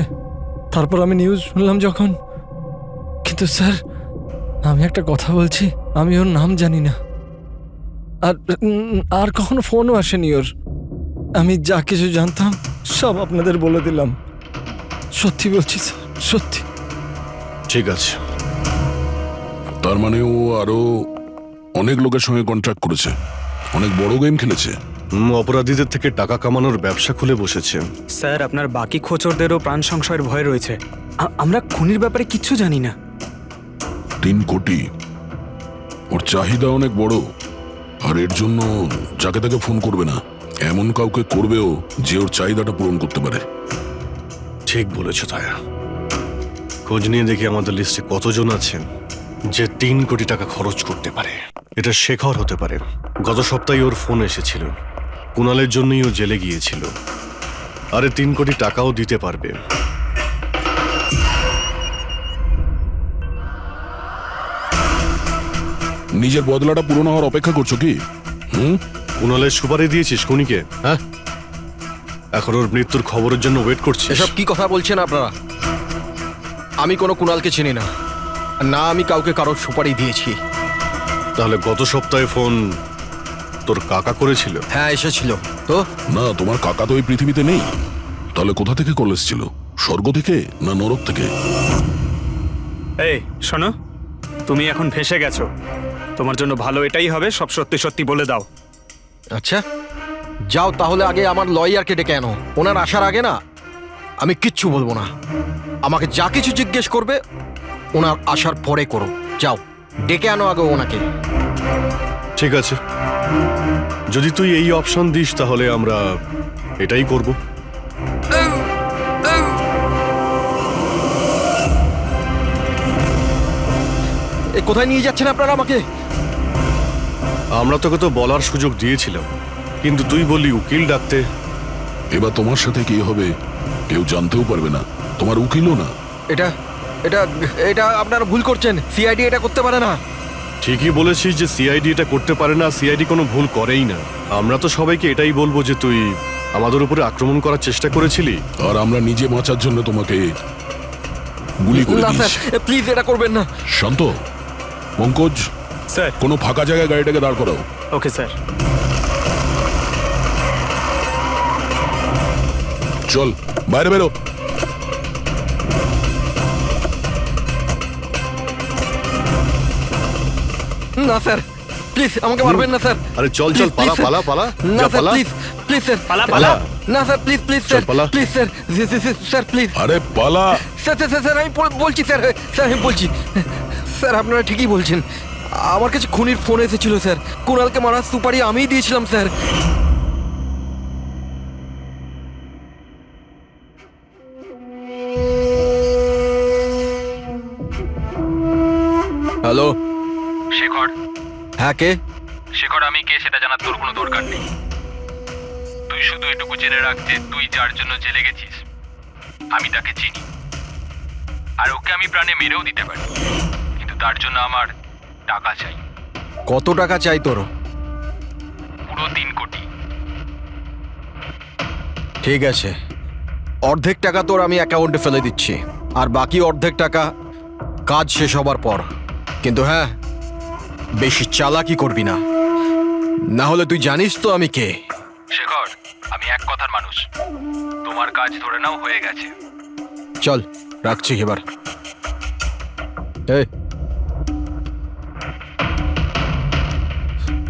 তারপর আমি নিউজ শুনলাম যখন। কিন্তু স্যার, আমি একটা কথা বলছি, আমি ওর নাম জানি না, আর কখনো ফোনও আসেনি ওর। আমি যা কিছু জানতাম সব আপনাদের বলে দিলাম। সত্যি বলছি স্যার, সত্যি। ঠিক আছে। তার মানে ও আরো অনেক লোকের সঙ্গে কন্ট্রাক্ট করেছে, অনেক বড় গেম খেলেছে। অপরাধীদের থেকে টাকা কামানোর ব্যবসা খুলে বসেছে। স্যার, আপনার বাকি খোঁচরদেরও প্রাণ সংশয়ের ভয় রয়েছে। আমরা খুনির ব্যাপারে কিচ্ছু জানি না। 3 কোটি, ওর চাহিদা অনেক বড়, আর এর জন্য যাকে তাকে ফোন করবে না, এমন কাউকে করবেও যে ওর চাহিদাটা পূরণ করতে পারে। ঠিক বলেছ তায়া। খোঁজ নিয়ে দেখি আমাদের লিস্টে কতজন আছেন যে 3 কোটি টাকা খরচ করতে পারে। এটা শেখর হতে পারে। গত সপ্তাহে ওর ফোন এসেছিল, কুণালের জন্যই ও জেলে গিয়েছিল। আরে 3 কোটি টাকাও দিতে পারবে। নিজের বদলাটা পূরণ হওয়ার অপেক্ষা করছো কি? কুণালের সুপারি দিয়েছিস খুনিকে? হ্যাঁ, এখন ওর মৃত্যুর খবরের জন্য ওয়েট করছিস? এসব কি কথা বলছেন আপনারা? আমি কোনো কুণালকে চিনি না, না আমি কাউকে কারোর সুপারি দিয়েছি। তাহলে গত সপ্তাহে ফোন তোর কাকা করেছিল? হ্যাঁ, এসেছিল তো। না, তোমার কাকা তো এই পৃথিবীতে নেই। তাহলে কোথা থেকে কল এসেছিল? স্বর্গ থেকে না নরক থেকে? এই শোনো, তুমি এখন ফেঁসে গেছো। তোমার জন্য ভালো এটাই হবে সব সত্যি সত্যি বলে দাও। আচ্ছা যাও, তাহলে আগে আমার লয়ারকে ডেকে আনো। ওনার আসার আগে না আমি কিচ্ছু বলবো না। আমাকে যা কিছু জিজ্ঞেস করবে ওনার আসার পরে করো। যাও, ডেকে আনো আগে ওনাকে। ঠিক আছে, যদি তুই এই অপশন দিস তাহলে আমরা এটাই করব। কোথায় নিয়ে যাচ্ছেন আপনারা আমাকে? আমরা তোকে তো বলার সুযোগ দিয়েছিলাম, কিন্তু তুই বললি উকিল ডাকতে। এবার তোমার সাথে কি হবে কেউ জানতেও পারবে না, তোমার উকিলও না। এটা এটা এটা আপনারা ভুল করছেন। সিআইডি এটা করতে পারে না। ঠিকই বলেছিস যে সিআইডি এটা করতে পারে না। সিআইডি কোনো ভুল করেই না। আমরা তো সবাইকে এটাই বলবো যে তুই আমাদের উপরে আক্রমণ করার চেষ্টা করেছিলি, আর আমরা নিজে বাঁচার জন্য তোমাকে গুলি করে না দিয়েছি। স্যার, প্লিজ এটা করবেন না। শান্ত, পঙ্কজ স্যার। কোনো ফাঁকা জায়গায় গাড়িটাকে দাঁড় করাও। Okay sir. চল বাইরে বেরো। না স্যার, প্লিজ আমাকে মারবেন না স্যার। আরে চল চল, Please, পালা please, পালা পালা, না যা স্যার, পালা। প্লিজ প্লিজ স্যার, পালা, পালা। না স্যার, প্লিজ প্লিজ স্যার, পালা। প্লিজ স্যার, স্যার প্লিজ আরে পালা। স্যার স্যার স্যার, স্যার আমি বলছি স্যার, স্যার আমি বলছি স্যার, আপনারা ঠিকই বলছেন। আমার কাছে খুনির ফোন এসেছিল স্যার, কুণালকে মারার সুপারি আমিই দিয়েছিলাম স্যার। হ্যালো, শেখর, হ্যাঁ কে? শেখর আমি কে সেটা জানার তোর কোনো দরকার নেই। তুই শুধু এটুকু জেনে রাখ যে তুই যার জন্য জেলে গেছিস আমি তাকে চিনি, আর ওকে আমি প্রাণে মেরেও দিতে পারি, কিন্তু তার জন্য আমার টাকা চাই। কত টাকা চাই তোর? পুরো 3 কোটি। ঠিক আছে, অর্ধেক টাকা তোর আমি অ্যাকাউন্টে ফেলে দিচ্ছি, আর বাকি অর্ধেক টাকা কাজ শেষ হবার পর। কিন্তু হ্যাঁ, বেশি চালাকি করবি না, না হলে তুই জানিস তো আমি কে। শেখর, আমি এক কথার মানুষ, তোমার কাজ ধরে নাও হয়ে গেছে। চল রাখছি এবার। এই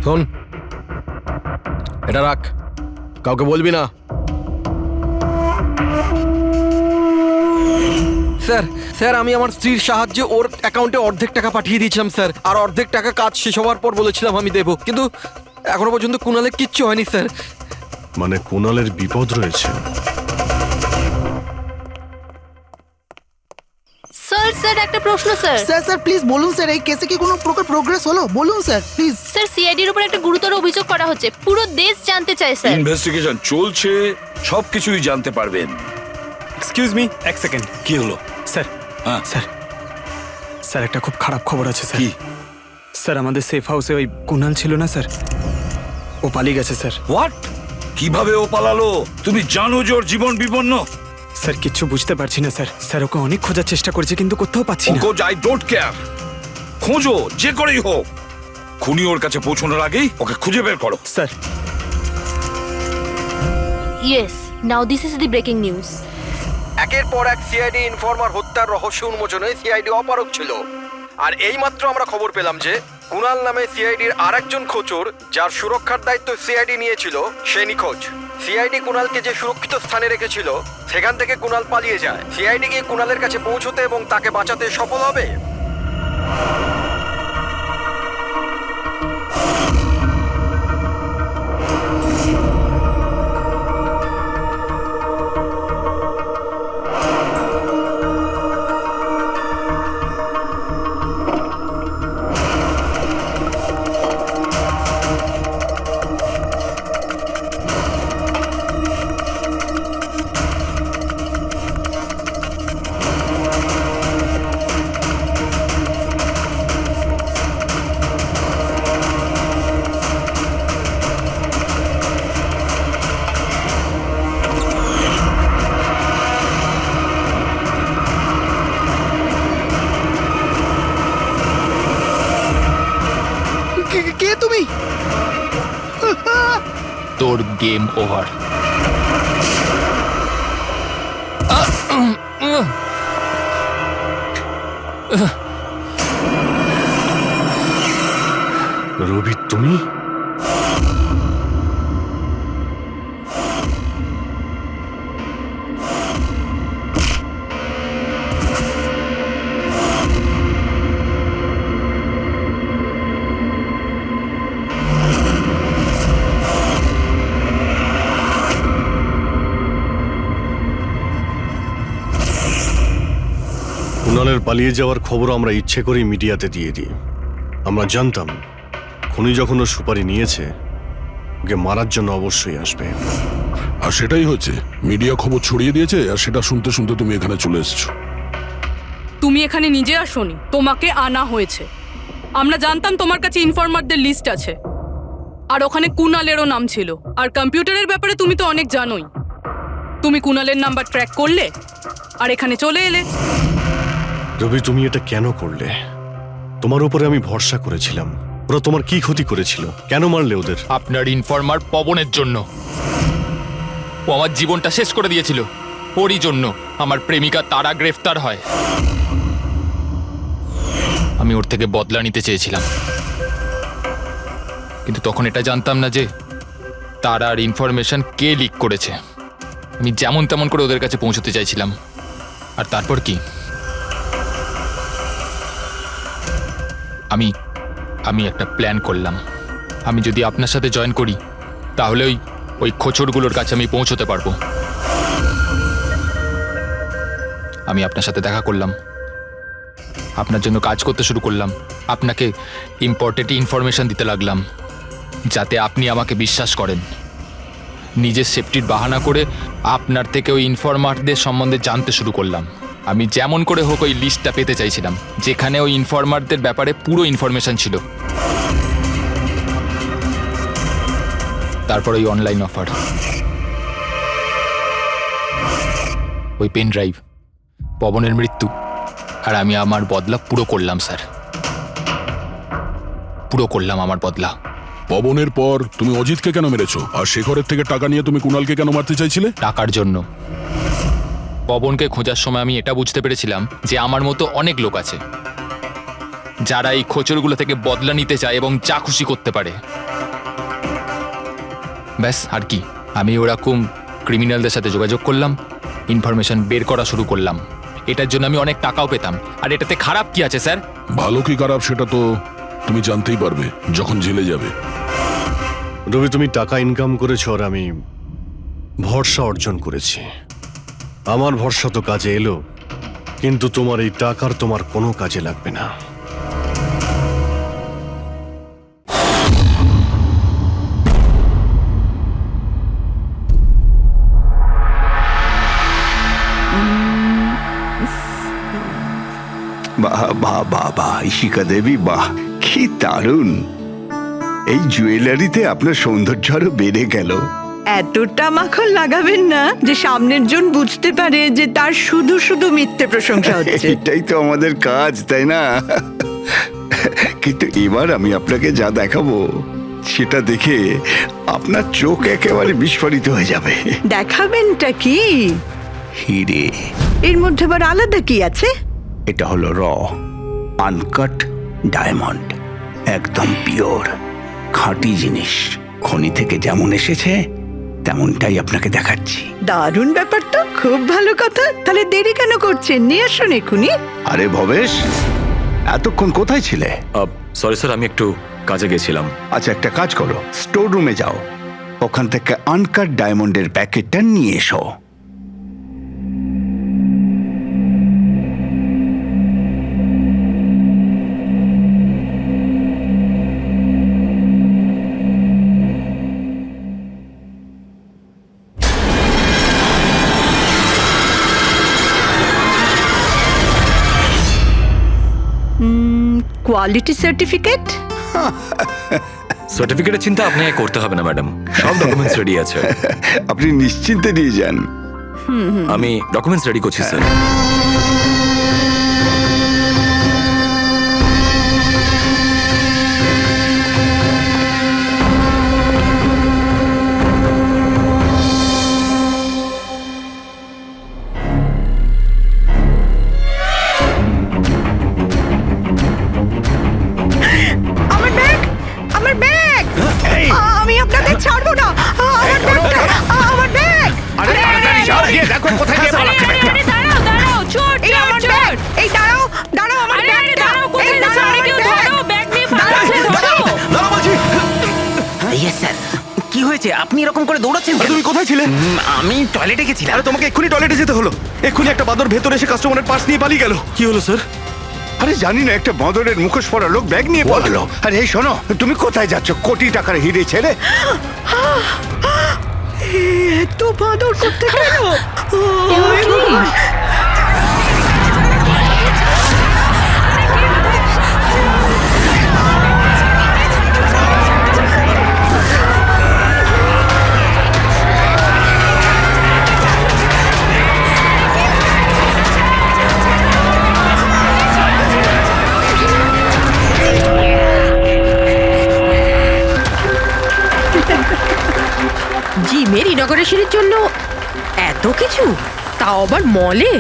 শোন, এটা রাখ, কাউকে বলবি না। স্যার স্যার, আমি আমার স্ত্রীর সাহায্যে ওর অ্যাকাউন্টে অর্ধেক টাকা পাঠিয়ে দিয়েছিলাম স্যার, আর অর্ধেক টাকা কাজ শেষ হওয়ার পর বলেছিলাম আমি দেবো, কিন্তু এখনো পর্যন্ত কুণালের কিচ্ছু হয়নি স্যার। মানে কুণালের বিপদ রয়েছে। স্যার স্যার একটা প্রশ্ন স্যার। স্যার স্যার প্লিজ বলুন স্যার, এই কেসে কি কোনো প্রকার প্রোগ্রেস হলো? বলুন স্যার প্লিজ। স্যার সিআইডির উপর একটা গুরুতর অভিযোগ করা হচ্ছে, পুরো দেশ জানতে চায় স্যার। ইনভেস্টিগেশন চলছে, সবকিছুই জানতে পারবেন। এক্সকিউজ মি, এক সেকেন্ড। কি হলো? স্যার, হ্যাঁ। স্যার, স্যার একটা খুব খারাপ খবর আছে স্যার। কি? স্যার আমাদের সেফ হাউসে ওই কুণাল ছিল না স্যার, ও পালিয়ে গেছে স্যার। হোয়াট? কিভাবে ও পালালো? তুমি জানো যে ওর জীবন বিপন্ন। স্যার কিচ্ছু বুঝতে পারছি না স্যার। স্যার ওকে অনেক খোঁজার চেষ্টা করেছি কিন্তু কোথাও পাচ্ছি না। আই ডোন্ট কেয়ার, খোঁজো যে করেই হোক, খুনি ওর কাছে পৌঁছানোর আগেই ওকে খুঁজে বের করো। Sir yes, now this is the breaking news. একের পর এক সিআইডি ইনফরমার হত্যার রহস্য উন্মোচনে সিআইডি অপারগ ছিল, আর এইমাত্র আমরা খবর পেলাম যে কুণাল নামে সিআইডির আরেকজন খোঁচর, যার সুরক্ষার দায়িত্ব সিআইডি নিয়েছিল, সে নিখোঁজ। সিআইডি কুণালকে যে সুরক্ষিত স্থানে রেখেছিল সেখান থেকে কুণাল পালিয়ে যায়। সিআইডি কি কুণালের কাছে পৌঁছতে এবং তাকে বাঁচাতে সফল হবে? কে তুমি? তোর গেম ওভার। রবি তুমি? কুণালের পালিয়ে যাওয়ার খবর আমরা ইচ্ছে করেই মিডিয়াতে দিয়ে দিই। আমরা জানতাম খুনি যখন ওর সুপারি নিয়েছে, ওকে মারার জন্য অবশ্যই আসবে। আর সেটাই হচ্ছে, মিডিয়া খবর ছড়িয়ে দিয়েছে, আর সেটা শুনতে শুনতে তুমি এখানে চলে এসেছো। তুমি এখানে নিজে আসোনি, তোমাকে আনা হয়েছে। আমরা জানতাম তোমার কাছে ইনফরমারদের লিস্ট আছে, আর ওখানে কুণালেরও নাম ছিল। আর কম্পিউটারের ব্যাপারে তুমি তো অনেক জানোই। তুমি কুণালের নাম্বার ট্র্যাক করলে আর এখানে চলে এলে। রবি তুমি এটা কেন করলে? তোমার উপরে আমি ভরসা করেছিলাম। ওরা তোমার কি ক্ষতি করেছিল? কেন মারলে ওদের? আপনার ইনফরমার পবনের জন্য। ও আমার জীবনটা শেষ করে দিয়েছিল, ওরই জন্য আমার প্রেমিকা তারা গ্রেফতার হয়। আমি ওর থেকে বদলা নিতে চেয়েছিলাম, কিন্তু তখন এটা জানতাম না যে তার আর ইনফরমেশন কে লিক করেছে। আমি যেমন তেমন করে ওদের কাছে পৌঁছতে চাইছিলাম। আর তারপর কি, আমি একটা প্ল্যান করলাম। আমি যদি আপনার সাথে জয়েন করি তাহলে ওই খোঁচড়গুলোর কাছে আমি পৌঁছতে পারবো। আমি আপনার সাথে দেখা করলাম, আপনার জন্য কাজ করতে শুরু করলাম, আপনাকে ইম্পর্টেন্ট ইনফরমেশন দিতে লাগলাম যাতে আপনি আমাকে বিশ্বাস করেন। নিজের সেফটির বাহানা করে আপনার থেকে ওই ইনফরমারদের সম্বন্ধে জানতে শুরু করলাম। আমি যেমন করে হোক ওই লিস্টটা পেতে চাইছিলাম যেখানে ওই ইনফরমারদের ব্যাপারে পুরো ইনফরমেশন ছিল। তারপর ওই অনলাইন অফার, ওই পেন ড্রাইভ, পবনের মৃত্যু, আর আমি আমার বদলা পুরো করলাম স্যার, পুরো করলাম আমার বদলা। পবনের পর তুমি অজিতকে কেন মেরেছো? আর শেখরের থেকে টাকা নিয়ে তুমি কুণালকে কেন মারতে চাইছিলে? টাকার জন্য। পবনকে খোঁজার সময় আমি এটা বুঝতে পেরেছিলাম যে আমার মতো অনেক লোক আছে যারা এই খোঁচরগুলো থেকে বদলা নিতে চায় এবং যা খুশি করতে পারে। ব্যাস, আর কি। আমি ওরকম ক্রিমিনালদের সাথে যোগাযোগ করলাম, ইনফরমেশন বের করা শুরু করলাম। এটার জন্য আমি অনেক টাকাও পেতাম। আর এটাতে খারাপ কি আছে স্যার? ভালো কি খারাপ সেটা তো তুমি জানতেই পারবে যখন জেলে যাবে। রবি, তুমি টাকা ইনকাম করেছো আর আমি ভরসা অর্জন করেছি। আমার ভরসা তো কাজে এলো, কিন্তু তোমার এই টাকার তোমার কোনো কাজে লাগবে না। বাহ বাহ বাহ বাহ, ইশিকা দেবী, বাহ কি দারুণ! এই জুয়েলারিতে আপনার সৌন্দর্য আরো বেড়ে গেল। এতটা মাখন লাগাবেন না যে সামনের জন বুঝতে পারে যে তার শুধু শুধু মিথ্যে প্রশংসা হচ্ছে। এটাই তো আমাদের কাজ, তাই না? কিন্তু এবার আমি আপনাকে যা দেখাবো সেটা দেখে আপনার চোখ একেবারে বিস্ফোরিত হয়ে যাবে। দেখাবেনটা কি? হিরে। এর মধ্যে আবার আলাদা কি আছে? এটা হলো আনকাট ডায়মন্ড, একদম পিওর খাঁটি জিনিস। খনি থেকে যেমন এসেছে তেমনটাই আপনাকে দেখাচ্ছি। দারুণ ব্যাপার তো, খুব ভালো কথা। তাহলে দেরি কেন করছেন? নিয়ে আসুন এক্ষুনি। আরে ভবেশ, এতক্ষণ কোথায় ছিলে? সরি স্যার, আমি একটু কাজে গেছিলাম। আচ্ছা, একটা কাজ করো, স্টোর রুমে যাও, ওখান থেকে আনকাট ডায়মন্ডের প্যাকেটটা নিয়ে এসো। Quality certificate? সার্টিফিকেটের চিন্তা আপনাকে করতে হবে না ম্যাডাম, সব ডকুমেন্টস রেডি আছে। আপনি নিশ্চিন্তে নিয়ে যান। আমি ডকুমেন্টস রেডি করছি স্যার। আমি আপনাদের ছাড়বো না। আমার ব্যাগটা, আমার ব্যাগ! দেখো কোথায় গিয়ে পালাচ্ছে। দাঁড়াও দাঁড়াও, চোর চোর চোর! এই দাঁড়াও দাঁড়াও, আমার ব্যাগটা! এই দাঁড়াও, কেউ ধরো, ব্যাগ নিয়ে পালাচ্ছে, ধরো! Yes sir. কি হয়েছে? আপনি এরকম করে দৌড়াচ্ছেন কেন? তুমি কোথায় ছিলে? আমি টয়লেটে গেছিলাম। আরে তোমাকে এক্ষুনি টয়লেটে যেতে হলো। এক্ষুনি একটা বাদর ভেতরে এসে কাস্টমারের পার্স নিয়ে পালিয়ে গেল। কি হলো স্যার? আরে জানি না, একটা বদরের মুখোশ পরা লোক ব্যাগ নিয়ে পালালো। আরে এই শোনো, তুমি কোথায় যাচ্ছ কোটি টাকার হিরে ছেড়ে? এত বাদর করতে কেন? জি মেরি ডেকোরেশনের জন্য এত কিছু, তাও আবার মলে?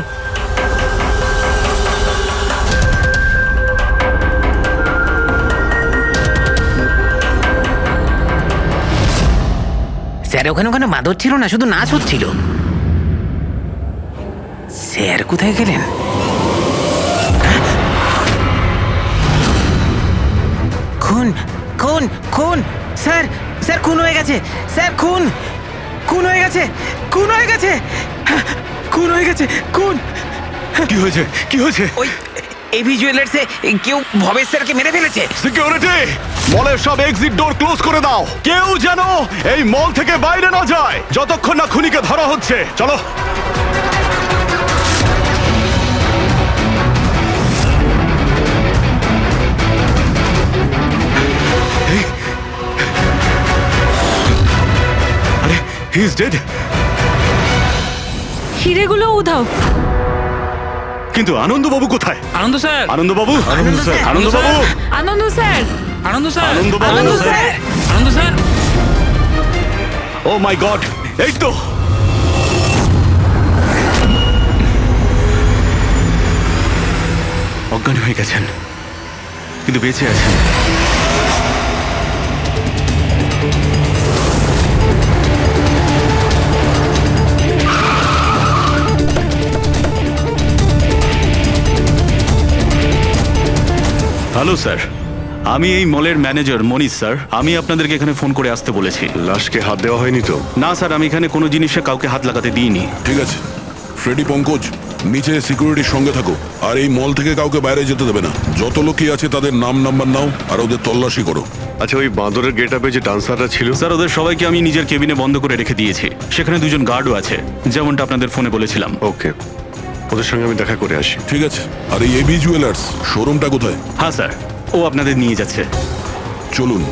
স্যার ওখানে ওখানে মাদর ছিল না, শুধু নাচ হচ্ছিল। স্যার কোথায় গেলেন? খুন খুন খুন স্যার, স্যার খুন হয়ে গেছে, স্যার খুন খুন হয়ে গেছে, খুন হয়ে গেছে, খুন হয়ে গেছে, খুন। কি হয়েছে, কি হয়েছে? ওই এভি জুয়েলার্সে কেউ ভবেশ স্যারকে মেরে ফেলেছে। সিকিউরিটি, মলের সব এক্সিট ডোর ক্লোজ করে দাও। কেউ যেন এই মল থেকে বাইরে না যায় যতক্ষণ না খুনিকে ধরা হচ্ছে। চলো। আরে হি ইজ ডেড। হিরেগুলো উধাও। কিন্তু আনন্দবাবু কোথায়? আনন্দ স্যার, আনন্দবাবু, আনন্দ স্যার, আনন্দবাবু, আনন্দ স্যার, আনন্দ স্যার, আনন্দবাবু, আনন্দ স্যার, আনন্দ স্যার। ও মাই গড, এই তো। অজ্ঞান হয়ে গেছেন কিন্তু বেঁচে আছেন। হ্যালো স্যার, আমি এই মলের ম্যানেজার মনীষ স্যার। আমি আপনাদেরকে এখানে ফোন করে আসতে বলেছি। লাশকে হাত দেওয়া হয়নি তো? না স্যার, আমি এখানে কোনো জিনিসে কাউকে হাত লাগাতে দিইনি। ঠিক আছে ফ্রেডি, পঙ্কজ নিচে সিকিউরিটির সঙ্গে থাকো, আর এই মল থেকে কাউকে বাইরে যেতে দেবে না। যত লোকই আছে তাদের নাম নাম্বার নাও আর ওদের তল্লাশি করো। আচ্ছা, ওই বাঁদরের গেট আপে যে ডান্সাররা ছিল? স্যার ওদের সবাইকে আমি নিজের কেবিনে বন্ধ করে রেখে দিয়েছি। সেখানে দুজন গার্ডও আছে, যেমনটা আপনাদের ফোনে বলেছিলাম। ওকে, ওদের সঙ্গে আমি দেখা করে আসি। ঠিক আছে। আর এই এবি জুয়েলার্স শোরুমটা কোথায়? হ্যাঁ স্যার, ও আপনাদের নিয়ে যাচ্ছে। চলুন।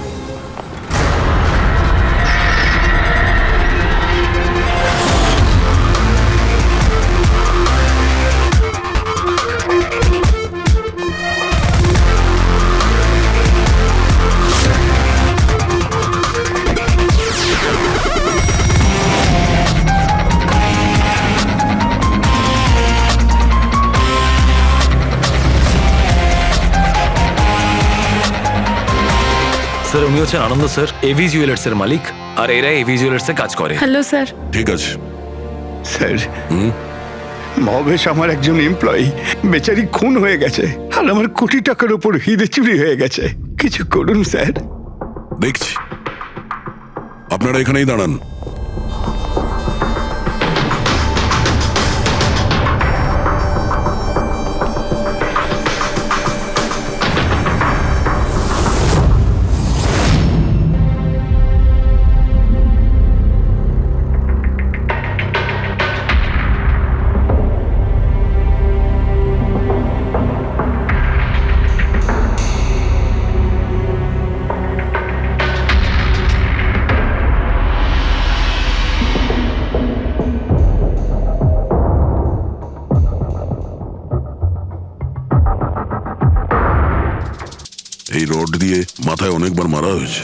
স্যার উনি হচ্ছেন আনন্দ স্যার, এভি জুয়েলার্স এর মালিক, আর এরা এভি জুয়েলার্স এ কাজ করে। Hello sir. ঠিক আছে স্যার, ভবেশ আমার একজন এমপ্লয়ি, বেচারি খুন হয়ে গেছে আর আমার কোটি টাকার উপর হিরে চুরি হয়ে গেছে। কিছু করুন স্যার। দেখছি, আপনারা এখানেই দাঁড়ান। এই রড দিয়ে মাথায় অনেকবার মারা হয়েছে।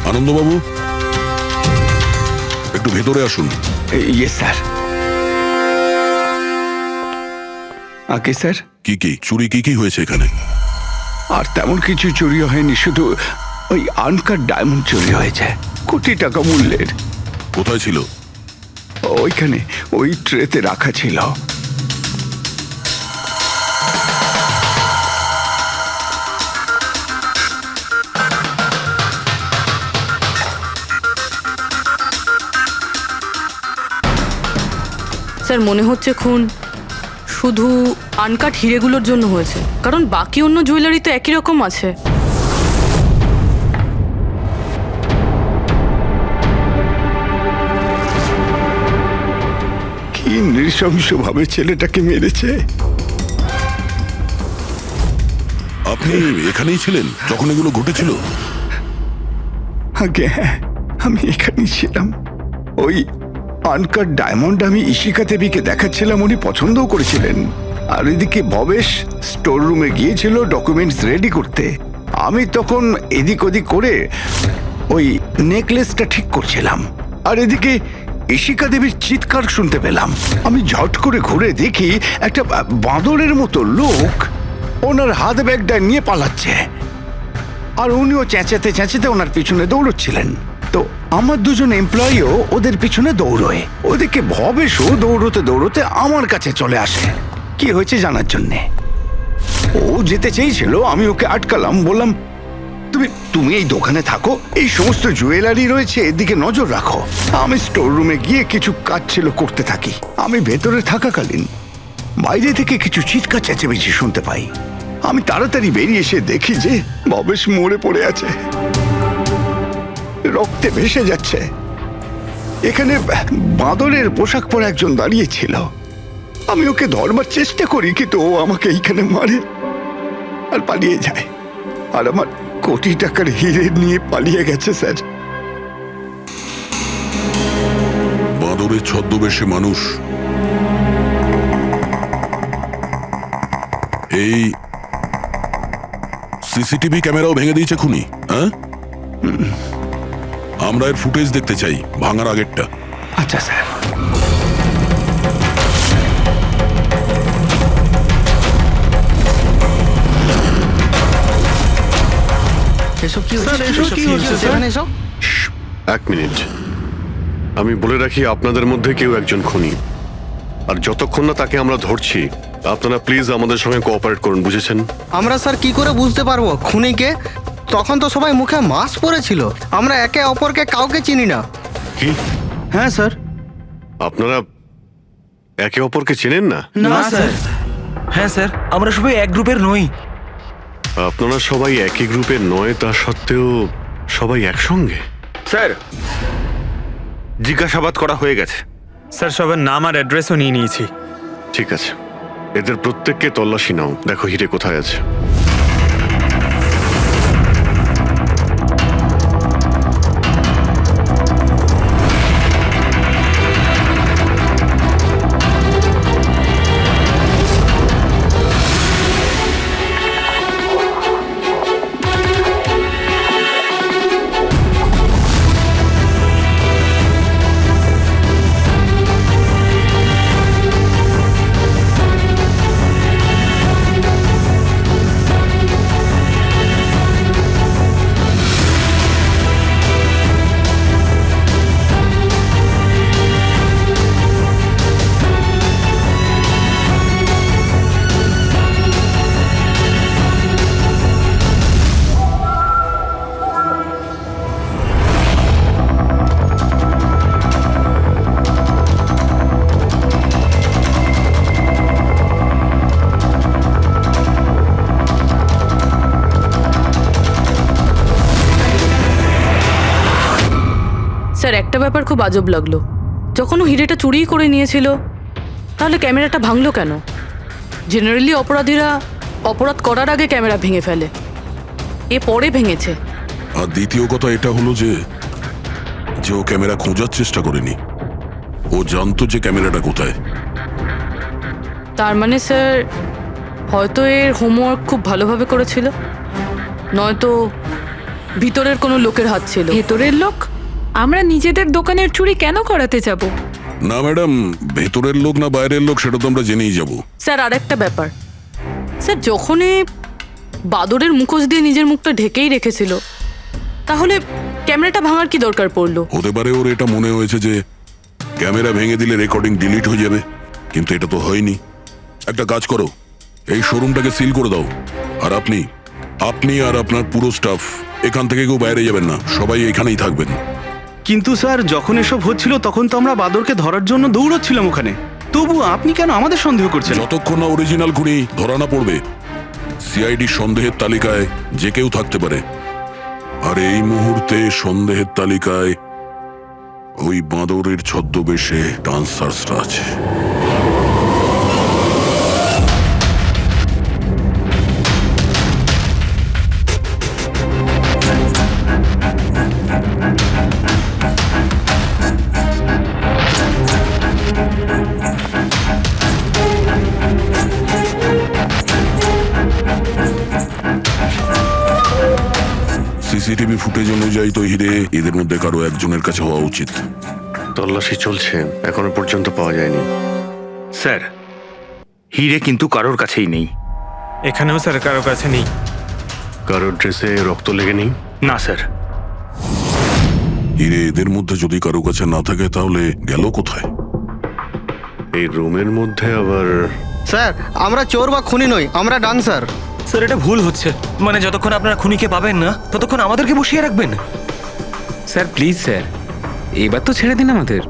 আনন্দবাবু একটু ভেতরে আসুন। ইয়ে স্যার। আগে স্যার, কি কি চুরি কি কি হয়েছে এখানে? আর তেমন কিছু চুরি হয়নি, শুধু ওই আনকাট ডায়মন্ড চুরি হয়েছে, কোটি টাকা মূল্যের। কোথায় ছিল? ওইখানে ওই ট্রেতে রাখা ছিল। স্যার মনে হচ্ছে খুন শুধু আনকাট হিরেগুলোর জন্য হয়েছে, কারণ বাকি অন্য জুয়েলারি তো একই রকম আছে। কি নৃশংসভাবে ছেলেটাকে মেরেছে। আপনি এখানেই ছিলেন যখন এগুলো ঘটেছিল? আগে হ্যাঁ, আমি এখানেই ছিলাম। ওই আনকাট ডায়মন্ড আমি ইশিকা দেবীকে দেখাচ্ছিলাম, উনি পছন্দও করেছিলেন। আর এদিকে ভবেশ স্টোর রুমে গিয়েছিল ডকুমেন্টস রেডি করতে। আমি তখন এদিক ওদিক করে ওই নেকলেসটা ঠিক করছিলাম, আর এদিকে ইশিকা দেবীর চিৎকার শুনতে পেলাম। আমি ঝট করে ঘুরে দেখি একটা বাঁদরের মতো লোক ওনার হাত ব্যাগটা নিয়ে পালাচ্ছে, আর উনিও চেঁচাতে চেঁচাতে ওনার পিছনে দৌড়চ্ছিলেন। তো আমার দুজন এমপ্লয়িও ওদের পিছনে দৌড়োয়। ওদিকে ভবেশও দৌড়তে দৌড়তে আমার কাছে চলে আসে কি হয়েছে জানার জন্যে। ও যেতে চেয়েছিল, আমি ওকে আটকালাম, বললাম তুমি এই দোকানে থাকো, এই সমস্ত জুয়েলারি রয়েছে, এদিকে নজর রাখো। আমি স্টোর রুমে গিয়ে কিছু কাজ ছিল করতে থাকি। আমি ভেতরে থাকাকালীন বাইরে থেকে কিছু চিৎকার চেঁচামেচি শুনতে পাই। আমি তাড়াতাড়ি বেরিয়ে এসে দেখি যে ভবেশ মরে পড়ে আছে, রক্তে ভেসে যাচ্ছে। এখানে বাঁদরের পোশাক পরে একজন দাঁড়িয়ে ছিল। আমি ওকে ধরবার চেষ্টা করি, কিন্তু ও আমাকে এইখানে মারে আর পালিয়ে যায়, আর আমার কোটি টাকার হিরে নিয়ে পালিয়ে গেছে স্যার। বাঁদরের ছদ্মবেশে মানুষ এই সিসিটিভি ক্যামেরাও ভেঙে দিয়েছে খুনি, হ্যাঁ? আমরা এর ফুটেজ দেখতে চাই, ভাঙার আগেরটা। আচ্ছা স্যার। এসব কি হচ্ছে? এক মিনিট, আমি বলে রাখি আপনাদের মধ্যে কেউ একজন খুনি, আর যতক্ষণ না তাকে আমরা ধরছি আপনারা প্লিজ আমাদের সঙ্গে কোঅপারেট করুন, বুঝেছেন? আমরা স্যার কি করে বুঝতে পারবো খুনিকে? তখন তো সবাই মুখে মাস্ক পরেছিল, আমরা একে অপরকে কাউকে চিনি না। কি? হ্যাঁ স্যার। আপনারা একে অপরকে চেনেন না? না স্যার। হ্যাঁ স্যার, আমরা সবাই এক গ্রুপের নই। আপনারা সবাই একই গ্রুপের নয়, তা সত্ত্বেও সবাই একসঙ্গে? স্যার, জিজ্ঞাসাবাদ করা হয়ে গেছে। স্যার, সবার নাম আর অ্যাড্রেসও নিয়ে নিয়েছি। ঠিক আছে, এদের প্রত্যেককে তল্লাশি নাও, দেখো হিরে কোথায় আছে। স্যার, একটা ব্যাপার খুব আজব লাগলো। যখন ও হিরেটা চুরি করে নিয়েছিল, তাহলে ক্যামেরাটা ভাঙলো কেন? জেনারেলি অপরাধীরা অপরাধ করার আগে ক্যামেরা ভেঙে ফেলে, এ পরে ভেঙেছে। আর দ্বিতীয় কথা এটা হলো যে ও ক্যামেরা খোঁজার চেষ্টা করেনি, ও জানতো যে ক্যামেরাটা কোথায়। তার মানে স্যার, হয়তো এর হোমওয়ার্ক খুব ভালোভাবে করেছিল, নয়তো ভিতরের কোনো লোকের হাত ছিল। ভেতরের লোক? আমরা নিজেদের দোকানের চুরি কেন করাতে যাব? না ম্যাডাম, ভেতরের লোক না বাইরের লোক সেটা তো আমরা জেনেই যাব। স্যার, আরেকটা ব্যাপার, স্যার যখন বাদরের মুখোশ দিয়ে নিজের মুখটা ঢেকেই রেখেছিল, তাহলে ক্যামেরাটা ভাঙার কি দরকার পড়লো? হতে পারে ওর এটা মনে হয়েছে যে ক্যামেরা ভেঙে দিলে রেকর্ডিং ডিলিট হয়ে যাবে, কিন্তু এটা তো হয়নি। একটা কাজ করো, এই শোরুমটাকে সিল করে দাও, আর আপনি আর আপনার পুরো স্টাফ এখান থেকে কেউ বাইরে যাবেন না, সবাই এখানেই থাকবেন। কিন্তু স্যার, যখন এসব হচ্ছিল তখন তো আমরা বাদরকে ধরার জন্য দৌড়চ্ছিলাম ওখানে, তবু আপনি কেন আমাদের সন্দেহ করছেন? যতক্ষণ না অরিজিনাল খুনি ধরা না পড়বে, সিআইডি সন্দেহের তালিকায় যে কেউ থাকতে পারে, আর এই মুহূর্তে সন্দেহের তালিকায় ওই বাঁদরের ছদ্মবেশে ডান্সার্সরা আছে। সিসিটিভি সিসিটিভি ফুটেজ অনুযায়ী তো হিরে এদের মধ্যে কারো একজনের কাছে হওয়া উচিত। তল্লাশি চলছে, এখনো পর্যন্ত পাওয়া যায়নি। স্যার হিরে কিন্তু কারোর কাছেই নেই। এখানেও স্যার কারোর কাছে নেই। কারোর ড্রেসে রক্ত লেগে নেই? না স্যার। হিরে এদের মধ্যে যদি কারো কাছে না থাকে তাহলে গেল কোথায়? এই রুমের মধ্যে আবার? স্যার আমরা চোর বা খুনি নই, আমরা ডান্সার। স্যার এটা ভুল হচ্ছে, মানে যতক্ষণ আপনারা খুনিকে পাবেন না ততক্ষণ আমাদেরকে বসিয়ে রাখবেন। স্যার প্লিজ স্যার, এবার তো ছেড়ে দিন আমাদের।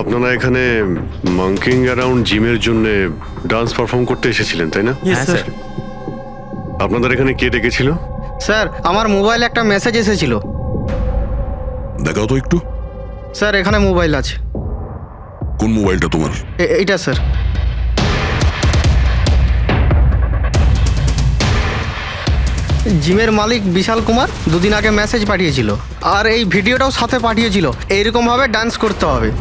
আপনারা এখানে মাঙ্কিং অ্যারাউন্ড জিমের জন্য ডান্স পারফর্ম করতে এসেছিলেন, তাই না? হ্যাঁ স্যার। আপনাদের এখানে কে ডেকেছিল? স্যার আমার মোবাইলে একটা মেসেজ এসেছিল। দেখাও তো একটু। স্যার এখানে মোবাইল আছে। কোন মোবাইলটা তোমার? এইটা স্যার। জিমের মালিক বিশাল কুমার দুদিন আগে মেসেজ পাঠিয়েছিল, আর এই ভিডিওটাও সাথে পাঠিয়েছিল। এইরকমভাবে ডান্স করতে হবে।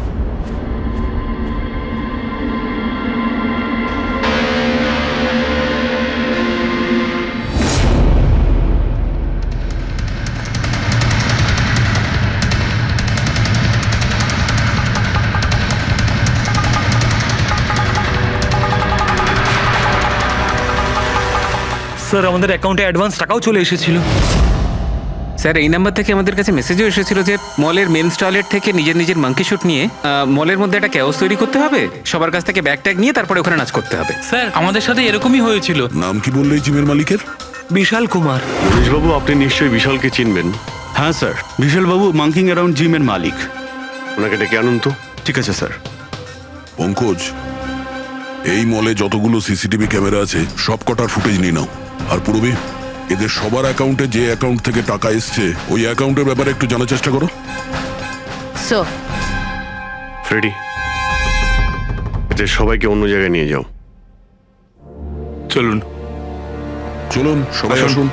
স্যার আমাদের অ্যাকাউন্টে অ্যাডভান্স টাকাও চলে এসেছিল। স্যার এই নাম্বার থেকে আমাদের কাছে মেসেজও এসেছিল যে মলের মেন্স টয়লেট থেকে নিজের নিজের মাঙ্কি শুট নিয়ে মলের মধ্যে একটা ক্যাওস তৈরি করতে হবে, সবার কাছ থেকে ব্যাগ ট্যাগ নিয়ে তারপরে ওখানে নাচ করতে হবে। স্যার আমাদের সাথে এরকমই হয়েছিল। নাম কি বললে জিমের মালিকের? বিশাল কুমার। মনীশবাবু আপনি নিশ্চয়ই বিশালকে চিনবেন। হ্যাঁ স্যার, বিশালবাবু মাঙ্কিং অ্যারাউন্ড জিমের মালিক। ওনাকে ডেকে আনুন তো। ঠিক আছে স্যার। পঙ্কজ, এই মলে যতগুলো সিসিটিভি ক্যামেরা আছে সব কটার ফুটেজ নিয়ে নাও। আর পূর্বে এদের সবার অ্যাকাউন্টে যে অ্যাকাউন্ট থেকে টাকা এসছে ওই অ্যাকাউন্টের ব্যাপারে একটু জানার চেষ্টা করো। স্যার ফ্রেডি, এদের সবাইকে অন্য জায়গায় নিয়ে যাও। চলুন চলুন সবাই আসুন।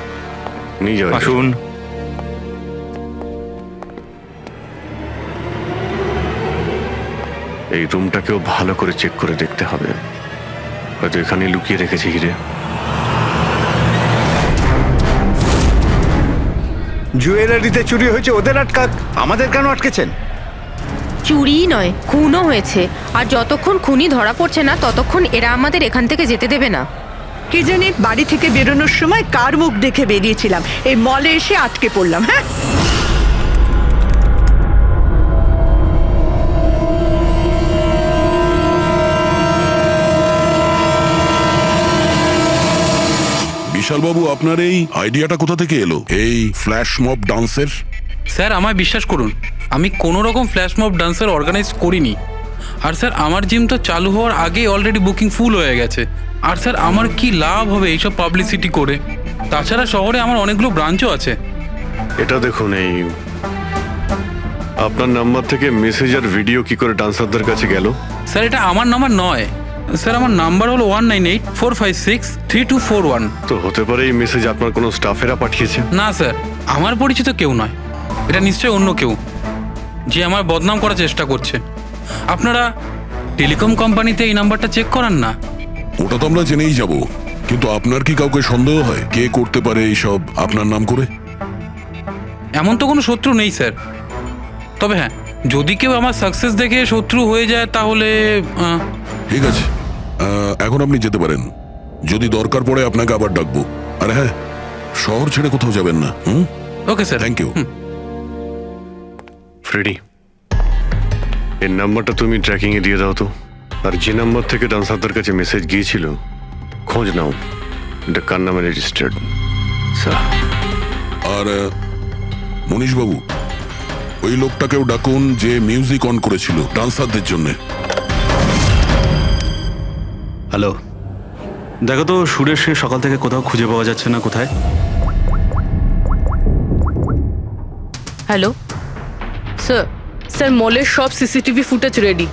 নিয়ে যাও। আসুন। এই রুমটাকেও ভালো করে চেক করে দেখতে হবে, হয়তো এখানে লুকিয়ে রেখেছে হিরে। জুয়েলারিতে চুরি হয়েছে, ওদের আটকাক, আমাদের কেন আটকেছেন? চুরি নয়, খুনও হয়েছে। আর যতক্ষণ খুনি ধরা পড়ছে না ততক্ষণ এরা আমাদের এখান থেকে যেতে দেবে না। কে জানে বাড়ি থেকে বেরোনোর সময় কার মুখ দেখে বেরিয়েছিলাম, এই মলে এসে আটকে পড়লাম। হ্যাঁ বিশালবাবু, আপনার এই আইডিয়াটা কোথা থেকে এলো, এই ফ্ল্যাশ মব ডান্সের? স্যার আমায় বিশ্বাস করুন, আমি কোনো রকম ফ্ল্যাশ মব ডান্সার অর্গানাইজ করিনি। আর স্যার আমার জিম তো চালু হওয়ার আগেই অলরেডি বুকিং ফুল হয়ে গেছে। আর স্যার আমার কি লাভ হবে এইসব পাবলিসিটি করে? তাছাড়া শহরে আমার অনেকগুলো ব্রাঞ্চও আছে। এটা দেখুন, এই আপনার নাম্বার থেকে মেসেজ আর ভিডিও কি করে ডান্সারদের কাছে গেল? স্যার এটা আমার নাম্বার নয়, স্যার আমার নাম্বার হলো 1984563241। তো হতে পারে এই মেসেজ আপনার কোনো স্টাফেরা পাঠিয়েছে। না স্যার, আমার পরিচিত কেউ নয়, এটা নিশ্চয়ই অন্য কেউ যে আমার বদনাম করার চেষ্টা করছে। আপনারা টেলিকম কোম্পানিতে এই নাম্বারটা চেক করান না। ওটা তো আমরা জেনেই যাব, কিন্তু আপনার কি কাউকে সন্দেহ হয় কে করতে পারে এইসব আপনার নাম করে? এমন তো কোনো শত্রু নেই স্যার, তবে হ্যাঁ যদি কেউ আমার সাকসেস দেখে শত্রু হয়ে যায় তাহলে ঠিক আছে, এখন আপনি যেতে পারেন। যদি দরকার পড়ে আপনাকে আবার ডাকবো। আর হ্যাঁ, শহর ছেড়ে কোথাও যাবেন না। Okay sir, thank you. Freddie, এর নাম্বারটা তুমি ট্র্যাকিং এ দিয়ে দাও তো। আর যে নাম্বার থেকে ডান্সারদের কাছে মেসেজ গিয়েছিল খোঁজ নাও, এটা কার নামে রেজিস্টার্ড। আর মনীশবাবু, ওই লোকটাকেও ডাকুন যে মিউজিক অন করেছিল ডান্সারদের জন্য। হ্যালো, দেখো তো সুরেশকে সকাল থেকে কোথাও খুঁজে পাওয়া যাচ্ছে না, কোথায়? হ্যালো স্যার, স্যার মলের সব সিসিটিভি ফুটেজ রেডি।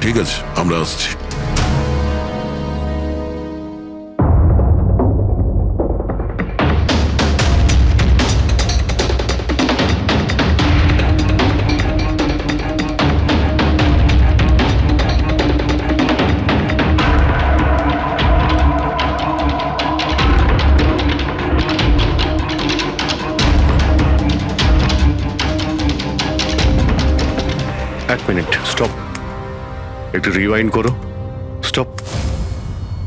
ঠিক আছে, আমরা আসছি। Minute, stop. একটু রিওয়াইন্ড করো, স্টপ।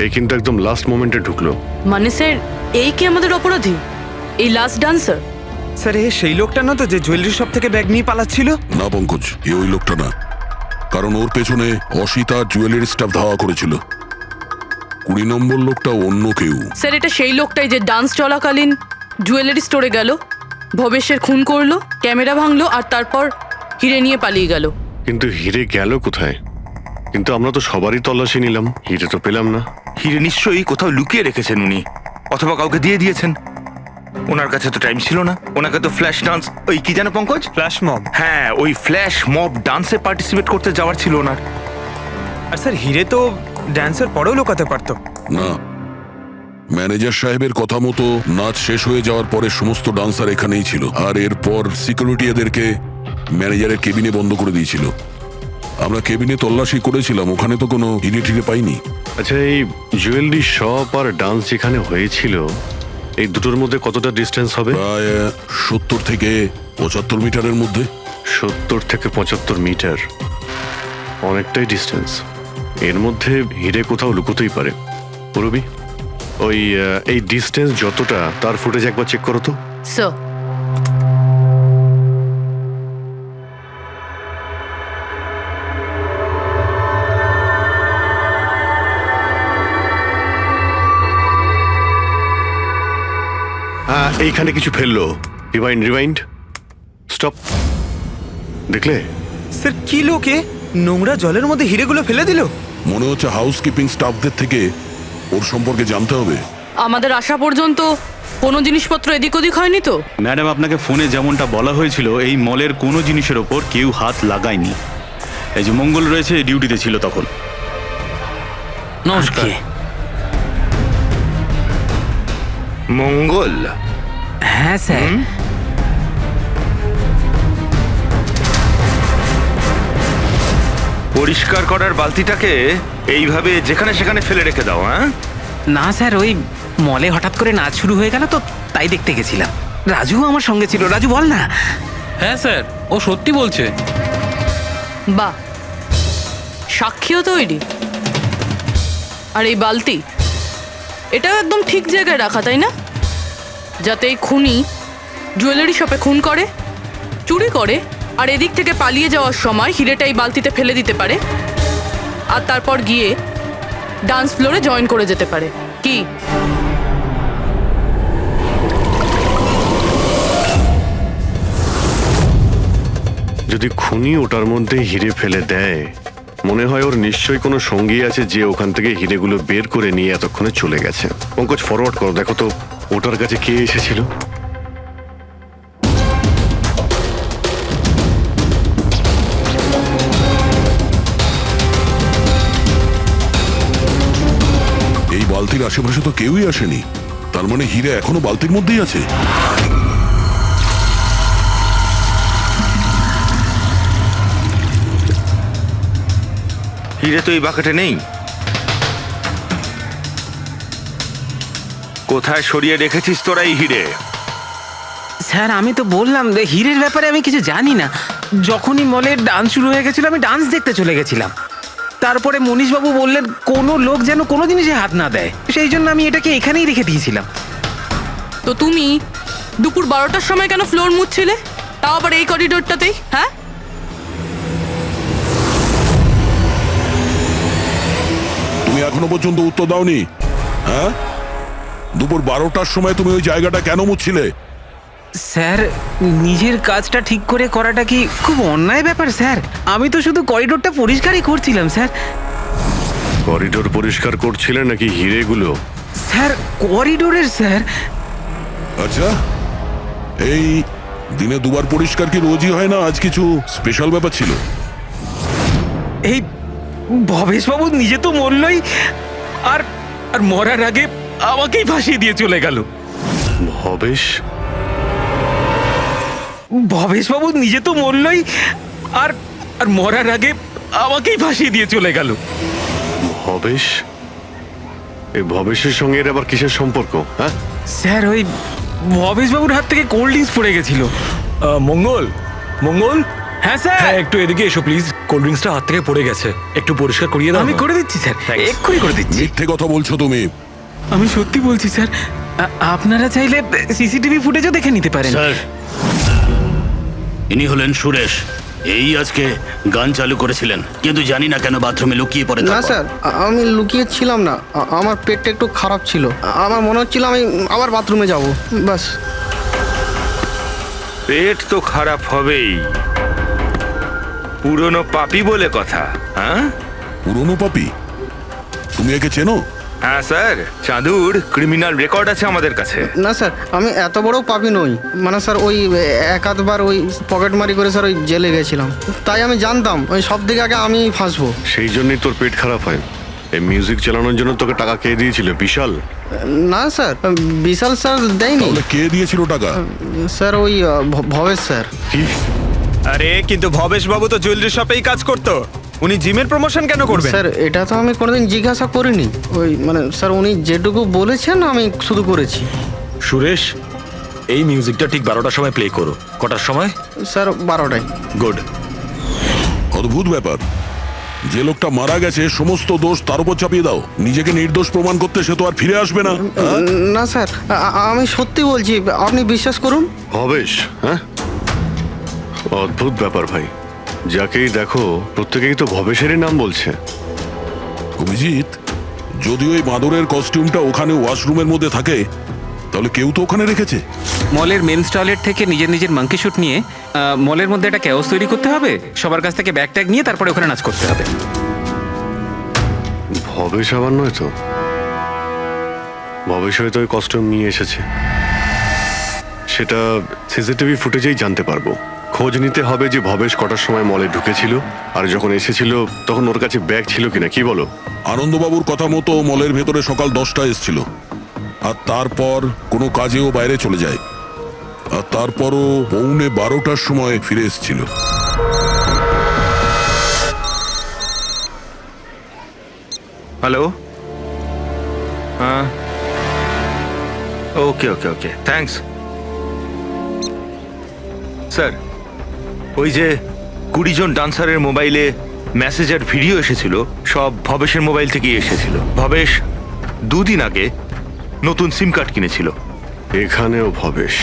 এই কিন্তু একদম লাস্ট মোমেন্টে ঢুকলো। মানে স্যার এই কি আমাদের অপরাধী, এই লাস্ট ডান্সার? স্যার এ সেই লোকটা না তো যে জুয়েলারি শপ থেকে ব্যাগ নিয়ে পালাচ্ছিল? না পঙ্কজ, এ ওই লোকটা না, কারণ ওর পেছনে অসিতা জুয়েলারি স্টাফ ধাওয়া করেছিল। 20 নম্বর লোকটা অন্য কেউ। স্যার এটা সেই লোকটাই যে ডান্স চলাকালীন জুয়েলারি স্টোরে গেল, ভবেশের খুন করলো, ক্যামেরা ভাঙলো আর তারপর হিরে নিয়ে পালিয়ে গেল। কিন্তু হিরে গেল কোথায়? কিন্তু আমরা তো সবারই তল্লাশি নিলাম, হিরে তো পেলাম না। হিরে নিশ্চয়ই কোথাও লুকিয়ে রেখেছেন উনি, অথবা কাউকে দিয়ে দিয়েছেন। ওনার কাছে তো টাইম ছিল না, ওনাকে তো ফ্ল্যাশ ডান্স, ওই কি জানো পঙ্কজ, ফ্ল্যাশ মব। হ্যাঁ ওই ফ্ল্যাশ মব ডান্সে পার্টিসিপেট করতে যাওয়ার ছিল ওনার। আর স্যার হিরে তো ড্যান্সের পরেও লুকাতে পারতো। না, ম্যানেজার সাহেবের কথা মতো নাচ শেষ হয়ে যাওয়ার পরে সমস্ত ডান্সার এখানেই ছিল, আর এরপর সিকিউরিটি এদেরকে ম্যানেজারের কেবিনে বন্ধ করে দিয়েছিল। আমরা কেবিনে তল্লাশি করেছিলাম, ওখানে তো কোনো হিরে টিরে পাইনি। আচ্ছা, এই জুয়েলারি শপ আর ডান্স যেখানে হয়েছিল, এই দুটোর মধ্যে কতটা ডিস্টেন্স হবে? প্রায় 70 থেকে 75 মিটারের মধ্যে। 70 থেকে 75 মিটার, অনেকটাই ডিস্টেন্স। এর মধ্যে হিরে কোথাও লুকোতেই পারে। পুরবি, ওই এই ডিস্টেন্স যতটা, তার ফুটেজ একবার চেক করো তো। স্যার হ্যাঁ, এইখানে কিছু ফেললো। Rewind, rewind, stop. দেখলে? স্যার কি লোকে নোংরা জলের মধ্যে হিরেগুলো ফেলে দিল? মনে হচ্ছে হাউসকিপিং স্টাফদের থেকে ওর সম্পর্কে জানতে হবে। আমাদের আসা পর্যন্ত কোনো জিনিসপত্র এদিক ওদিক হয়নি তো? ম্যাডাম, আপনাকে ফোনে যেমনটা বলা হয়েছিল, এই মলের কোনো জিনিসের ওপর কেউ হাত লাগায়নি। এই যে মঙ্গল রয়েছে, ডিউটিতে ছিল তখন। নমস্কার। মঙ্গল? হ্যাঁ স্যার। পরিষ্কার করার বালতিটাকে এইভাবে যেখানে সেখানে ফেলে রেখে দাও। হ্যাঁ না স্যার, ওই মলে হঠাৎ করে নাচ শুরু হয়ে গেল তো, তাই দেখতে গেছিলাম। রাজু আমার সঙ্গে ছিল। রাজু বল না। হ্যাঁ স্যার, ও সত্যি বলছে। বাহ, সাক্ষীও তৈরি। আর এই বালতি, এটাও একদম ঠিক জায়গায় রাখা, তাই না? যাতে এই খুনি জুয়েলারি শপে খুন করে, চুরি করে, আর এদিক থেকে পালিয়ে যাওয়ার সময় হিরেটা এই বালতিতে ফেলে দিতে পারে, আর তারপর গিয়ে ডান্স ফ্লোরে জয়েন করে যেতে পারে। কি যদি খুনি ওটার মধ্যে হিরে ফেলে দেয়, মনে হয় ওর নিশ্চয়ই কোনো সঙ্গী আছে যে ওখান থেকে হিরেগুলো বের করে নিয়ে এতক্ষণে চলে গেছে। পঙ্কজ, ফরওয়ার্ড করো, দেখো তো ওটার কাছে কে এসেছিল। এই বালতির আশেপাশে তো কেউই আসেনি, তার মানে হিরে এখনো বালতির মধ্যেই আছে। হিরে তো এই বাকেটে নেই। কোথায় সরিয়ে রেখেছিস তোরা এই হিরে? স্যার আমি তো বললাম যে হিরের ব্যাপারে আমি কিছু জানি না। যখনই মলে ডান্স শুরু হয়ে গেছিল, আমি ডান্স দেখতে চলে গেছিলাম। তারপরে মনীশবাবু বললেন কোনো লোক যেন কোনো জিনিসে হাত না দেয়, সেই জন্য আমি এটাকে এখানেই রেখে দিয়েছিলাম। তো তুমি দুপুর 12টার সময় কেন ফ্লোর মুছছিলে, তাও আবার এই করিডোরটাতেই? হ্যাঁ, তুমি এখনো পর্যন্ত উত্তর দাওনি। হ্যাঁ, দুপুর 12টার সময় তুমি ওই জায়গাটা কেন মুছছিলে? স্যার নিজের কাজটা ঠিক করে করাটা কি খুব অন্যায় ব্যাপার স্যার? আমি তো শুধু করিডোরটা পরিষ্কারই করছিলাম স্যার। করিডোর পরিষ্কার করছিলেন নাকি হিরেগুলো? স্যার করিডোরের স্যার। আচ্ছা, এই দিনে দুবার পরিষ্কার কি রোজই হয় না? আজ কিছু স্পেশাল ব্যাপার ছিল? এই ভবেশবাবু নিজে তো মরলই, আর আর মরার আগে আমাকেই ভাসিয়ে দিয়ে চলে গেল। ভবেশবাবু নিজে তো মরলই, আর আর মরার আগে আমাকেই ভাসিয়ে দিয়ে চলে গেল। ভবেশ? এই ভবেশের সঙ্গে এর আবার কিসের সম্পর্ক? হ্যাঁ স্যার, ওই ভবেশবাবুর হাত থেকে কোল্ড ড্রিঙ্কস পড়ে গেছিল। মঙ্গল, মঙ্গল, হ্যাঁ স্যার। হ্যাঁ একটু এদিকে এসো প্লিজ, কোল্ড ড্রিঙ্কসটা হাত থেকে পড়ে গেছে, একটু পরিষ্কার করিয়ে দাও। আমি করে দিচ্ছি স্যার, এক্ষুনি করে দিচ্ছি। মিথ্যে কথা বলছো তুমি। আমি সত্যি বলছি স্যার। আপনারা চাইলে সিসিটিভি ফুটেজও দেখে নিতে পারেন। স্যার, ইনি হলেন সুরেশ। এই আজকে গান চালু করেছিলেন, কিন্তু জানি না কেন বাথরুমে লুকিয়ে পড়ে। না স্যার, আমি লুকিয়ে ছিলাম না, আমার পেটটা একটু খারাপ ছিল, আমার মনে হচ্ছিল আমি আবার বাথরুমে যাব, বাস। পেট তো খারাপ হবেই, পুরনো পাপি বলে কথা। হ্যাঁ, পুরনো পাপি? তুমি একে চেনো? হ্যাঁ স্যার, চাঁদুর ক্রিমিনাল রেকর্ড আছে আমাদের কাছে। না স্যার, আমি এত বড় পাপি নই, মানে স্যার ওই এক আধবার ওই পকেটমারি করে স্যার ওই জেলে গেছিলাম, তাই আমি জানতাম ওই সব দিকে আগে আমি ফাঁসবো। সেই জন্যই তোর পেট খারাপ হয়। এই মিউজিক চালানোর জন্য তোকে টাকা কে দিয়েছিল? বিশাল? না স্যার, বিশাল স্যার দেয়নি। কে দিয়েছিল টাকা? স্যার ওই ভবেশ স্যার। কি? আরে কিন্তু ভবেশ বাবু তো জুয়েলারি শপেই কাজ করতো, উনি জিমের প্রমোশন কেন করবেন? স্যার এটা তো আমি কোনোদিন জিজ্ঞাসা করিনি, ওই মানে স্যার উনি যেটুকু বলেছেন আমি শুধু করেছি। সুরেশ, এই মিউজিকটা ঠিক 12টার সময় প্লে করো। কটার সময়? স্যার 12টায়। গুড। অদ্ভুত ব্যাপার, যে লোকটা মারা গেছে সমস্ত দোষ তার উপর চাপিয়ে দাও। নিজেকে নির্দোষ প্রমাণ করতে সে তো আর ফিরে আসবে না। না স্যার, আমি সত্যি বলছি, আপনি বিশ্বাস করুন। ভবেশ? হ্যাঁ, অদ্ভুত ব্যাপার ভাই। যাকেই দেখো প্রত্যেকেই তো ভবেশেরই নাম বলছে। অভিজিৎ, যদি ওই বাঁদরের কস্টিউমটা ওখানে ওয়াশরুমের মধ্যে থাকে, তাহলে কেউ তো ওখানে রেখেছে। মলের মেন্স টয়লেট থেকে নিজের নিজের মাঙ্কি শুট নিয়ে মলের মধ্যে একটা ক্যাওস তৈরি করতে হবে, সবার কাছ থেকে ব্যাগ ট্যাগ নিয়ে তারপরে ওখানে নাচ করতে হবে। ভবেশ আবার নয় তো? ভবেশ হয়তো ওই কস্টিউম নিয়ে এসেছে, সেটা সিসিটিভি ফুটেজেই জানতে পারবো। খোঁজ নিতে হবে যে ভবেশ কটার সময় মলে ঢুকেছিল, আর যখন এসেছিল তখন ওর কাছে ব্যাগ ছিল কিনা। কি বলো? আনন্দবাবুর কথা মতো মলের ভেতরে সকাল 10টায় এসেছিল, আর তারপর কোনো কাজেও বাইরে চলে যায়, আর তারপরও 11:45টার সময় ফিরে এসেছিল। হ্যালো, হ্যাঁ, ওকে ওকে ওকে, থ্যাঙ্কস স্যার। ওই যে 20 জন ডান্সারের মোবাইলে মেসেজ আর ভিডিও এসেছিল, সব ভবেশের মোবাইল থেকেই এসেছিল। ভবেশ 2 দিন আগে নতুন সিম কার্ড কিনেছিল। এখানেও ভবেশ?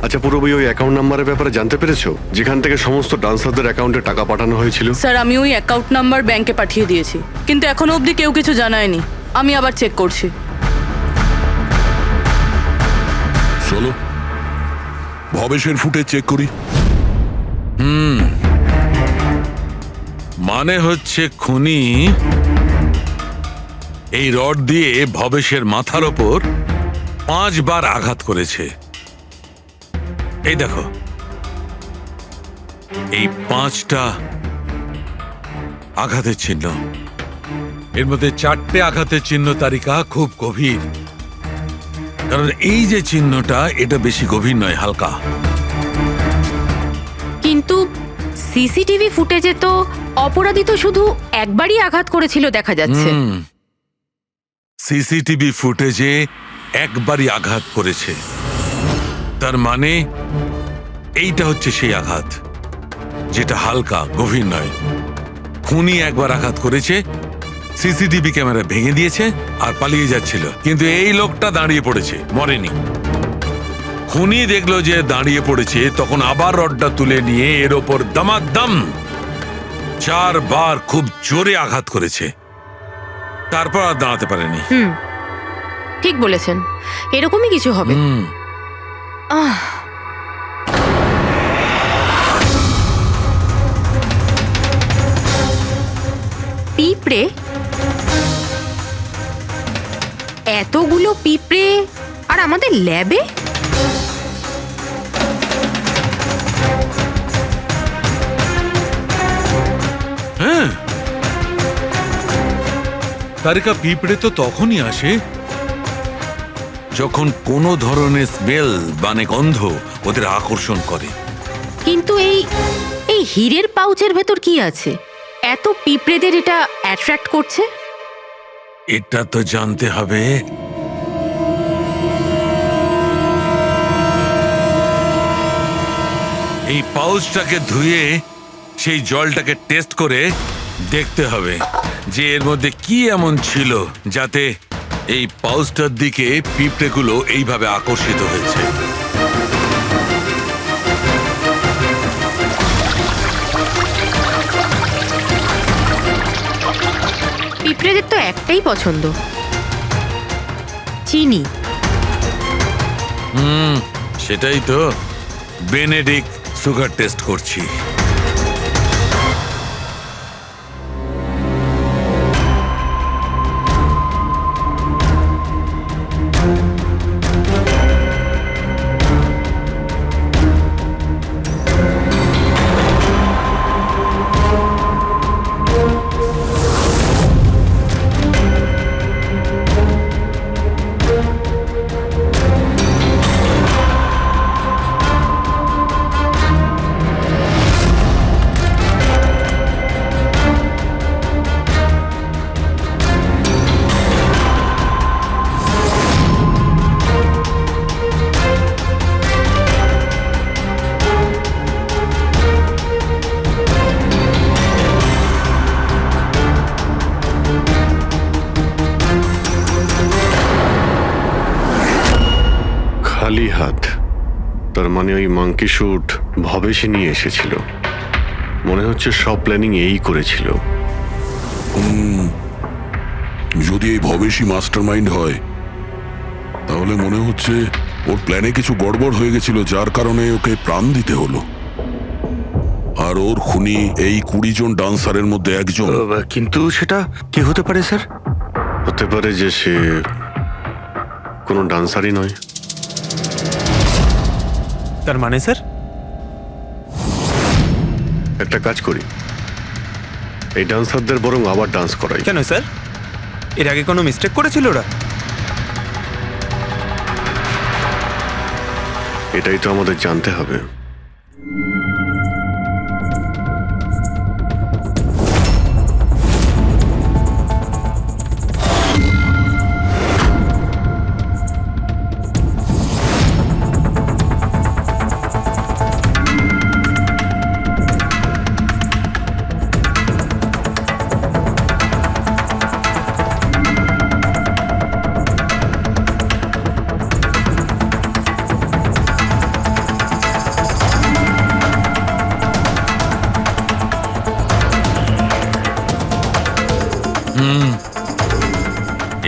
আচ্ছা, পুরোপুরি ওই অ্যাকাউন্ট নাম্বারের ব্যাপারে জানতে পেরেছো, যেখান থেকে সমস্ত ডান্সারদের অ্যাকাউন্টে টাকা পাঠানো হয়েছিল? স্যার আমি ওই অ্যাকাউন্ট নাম্বার ব্যাংকে পাঠিয়ে দিয়েছি, কিন্তু এখনো অবধি কেউ কিছু জানায়নি। আমি আবার চেক করছি। চলো ভবেশের ফুটে চেক করি। মানে হচ্ছে খুনি এই রড দিয়ে ভবেশের মাথার ওপর 5 বার আঘাত করেছে। এই দেখো, এই 5টা আঘাতের চিহ্ন, এর মধ্যে 4টে আঘাতের চিহ্ন তালিকা খুব গভীর, কারণ এই যে চিহ্নটা এটা বেশি গভীর নয়, হালকা। কিন্তু সিসিটিভি ফুটেজে তো অপরাধী তো শুধু একবারই আঘাত করেছিল দেখা যাচ্ছে। সিসিটিভি ফুটেজে একবারই আঘাত করেছে, তার মানে এইটা হচ্ছে সেই আঘাত যেটা হালকা, গভীর নয়। খুনি একবার আঘাত করেছে, সিসিটিভি ক্যামেরা ভেঙে দিয়েছে আর পালিয়ে যাচ্ছিল, কিন্তু এই লোকটা দাঁড়িয়ে পড়েছে, মরেনি। খুনি দেখলো যে দাঁড়িয়ে পড়েছে, তখন আবার রডটা তুলে নিয়ে এর ওপর দামাদাম 4 বার খুব জোরে আঘাত করেছে, তারপর আর দাঁড়াতে পারেনি। ঠিক বলেছেন, এরকমই কিছু হবে। পিঁপড়ে, এতগুলো পিঁপড়ে আর আমাদের ল্যাবে? হ্যাঁ, তারিকা, পিঁপড়ে তো তখনই আসে যখন কোনো ধরনের স্মেল মানে গন্ধ ওদের আকর্ষণ করে। কিন্তু এই হীরের পাউচের ভেতর কি আছে এত পিঁপড়েদের এটা অ্যাট্রাক্ট করছে? এটা তো জানতে হবে। এই পাউচটাকে ধুয়ে সেই জলটাকে টেস্ট করে দেখতে হবে যে এর মধ্যে কি এমন ছিল যাতে এই পাউচটার দিকে পিঁপড়েগুলো এইভাবে আকর্ষিত হয়েছে। পিঁপড়েদের তো একটাই পছন্দ, চিনি। সেটাই তো বেনেডিক্ট সুগার টেস্ট করছি। খালি হাত, তার মানে ওই মাংকি শুট ভবেশে নিয়ে এসেছিল। মনে হচ্ছে সব প্ল্যানিং এই করেছিল। যদি এই ভবেশই মাস্টার মাইন্ড হয় তাহলে মনে হচ্ছে ওর প্ল্যানে কিছু গড়বড় হয়ে গেছিল, যার কারণে ওকে প্রাণ দিতে হলো। আর ওর খুনি এই 20 জন ডান্সারের মধ্যে একজন। কিন্তু সেটা কে হতে পারে স্যার? হতে পারে যে সে কোনো ডান্সারই নয়। তার মানে স্যার? একটা কাজ করি, এই ডান্সারদের বরং আবার ডান্স করাই। কেন স্যার, এর আগে কোনো মিস্টেক করেছিল ওরা? এটাই তো আমাদের জানতে হবে।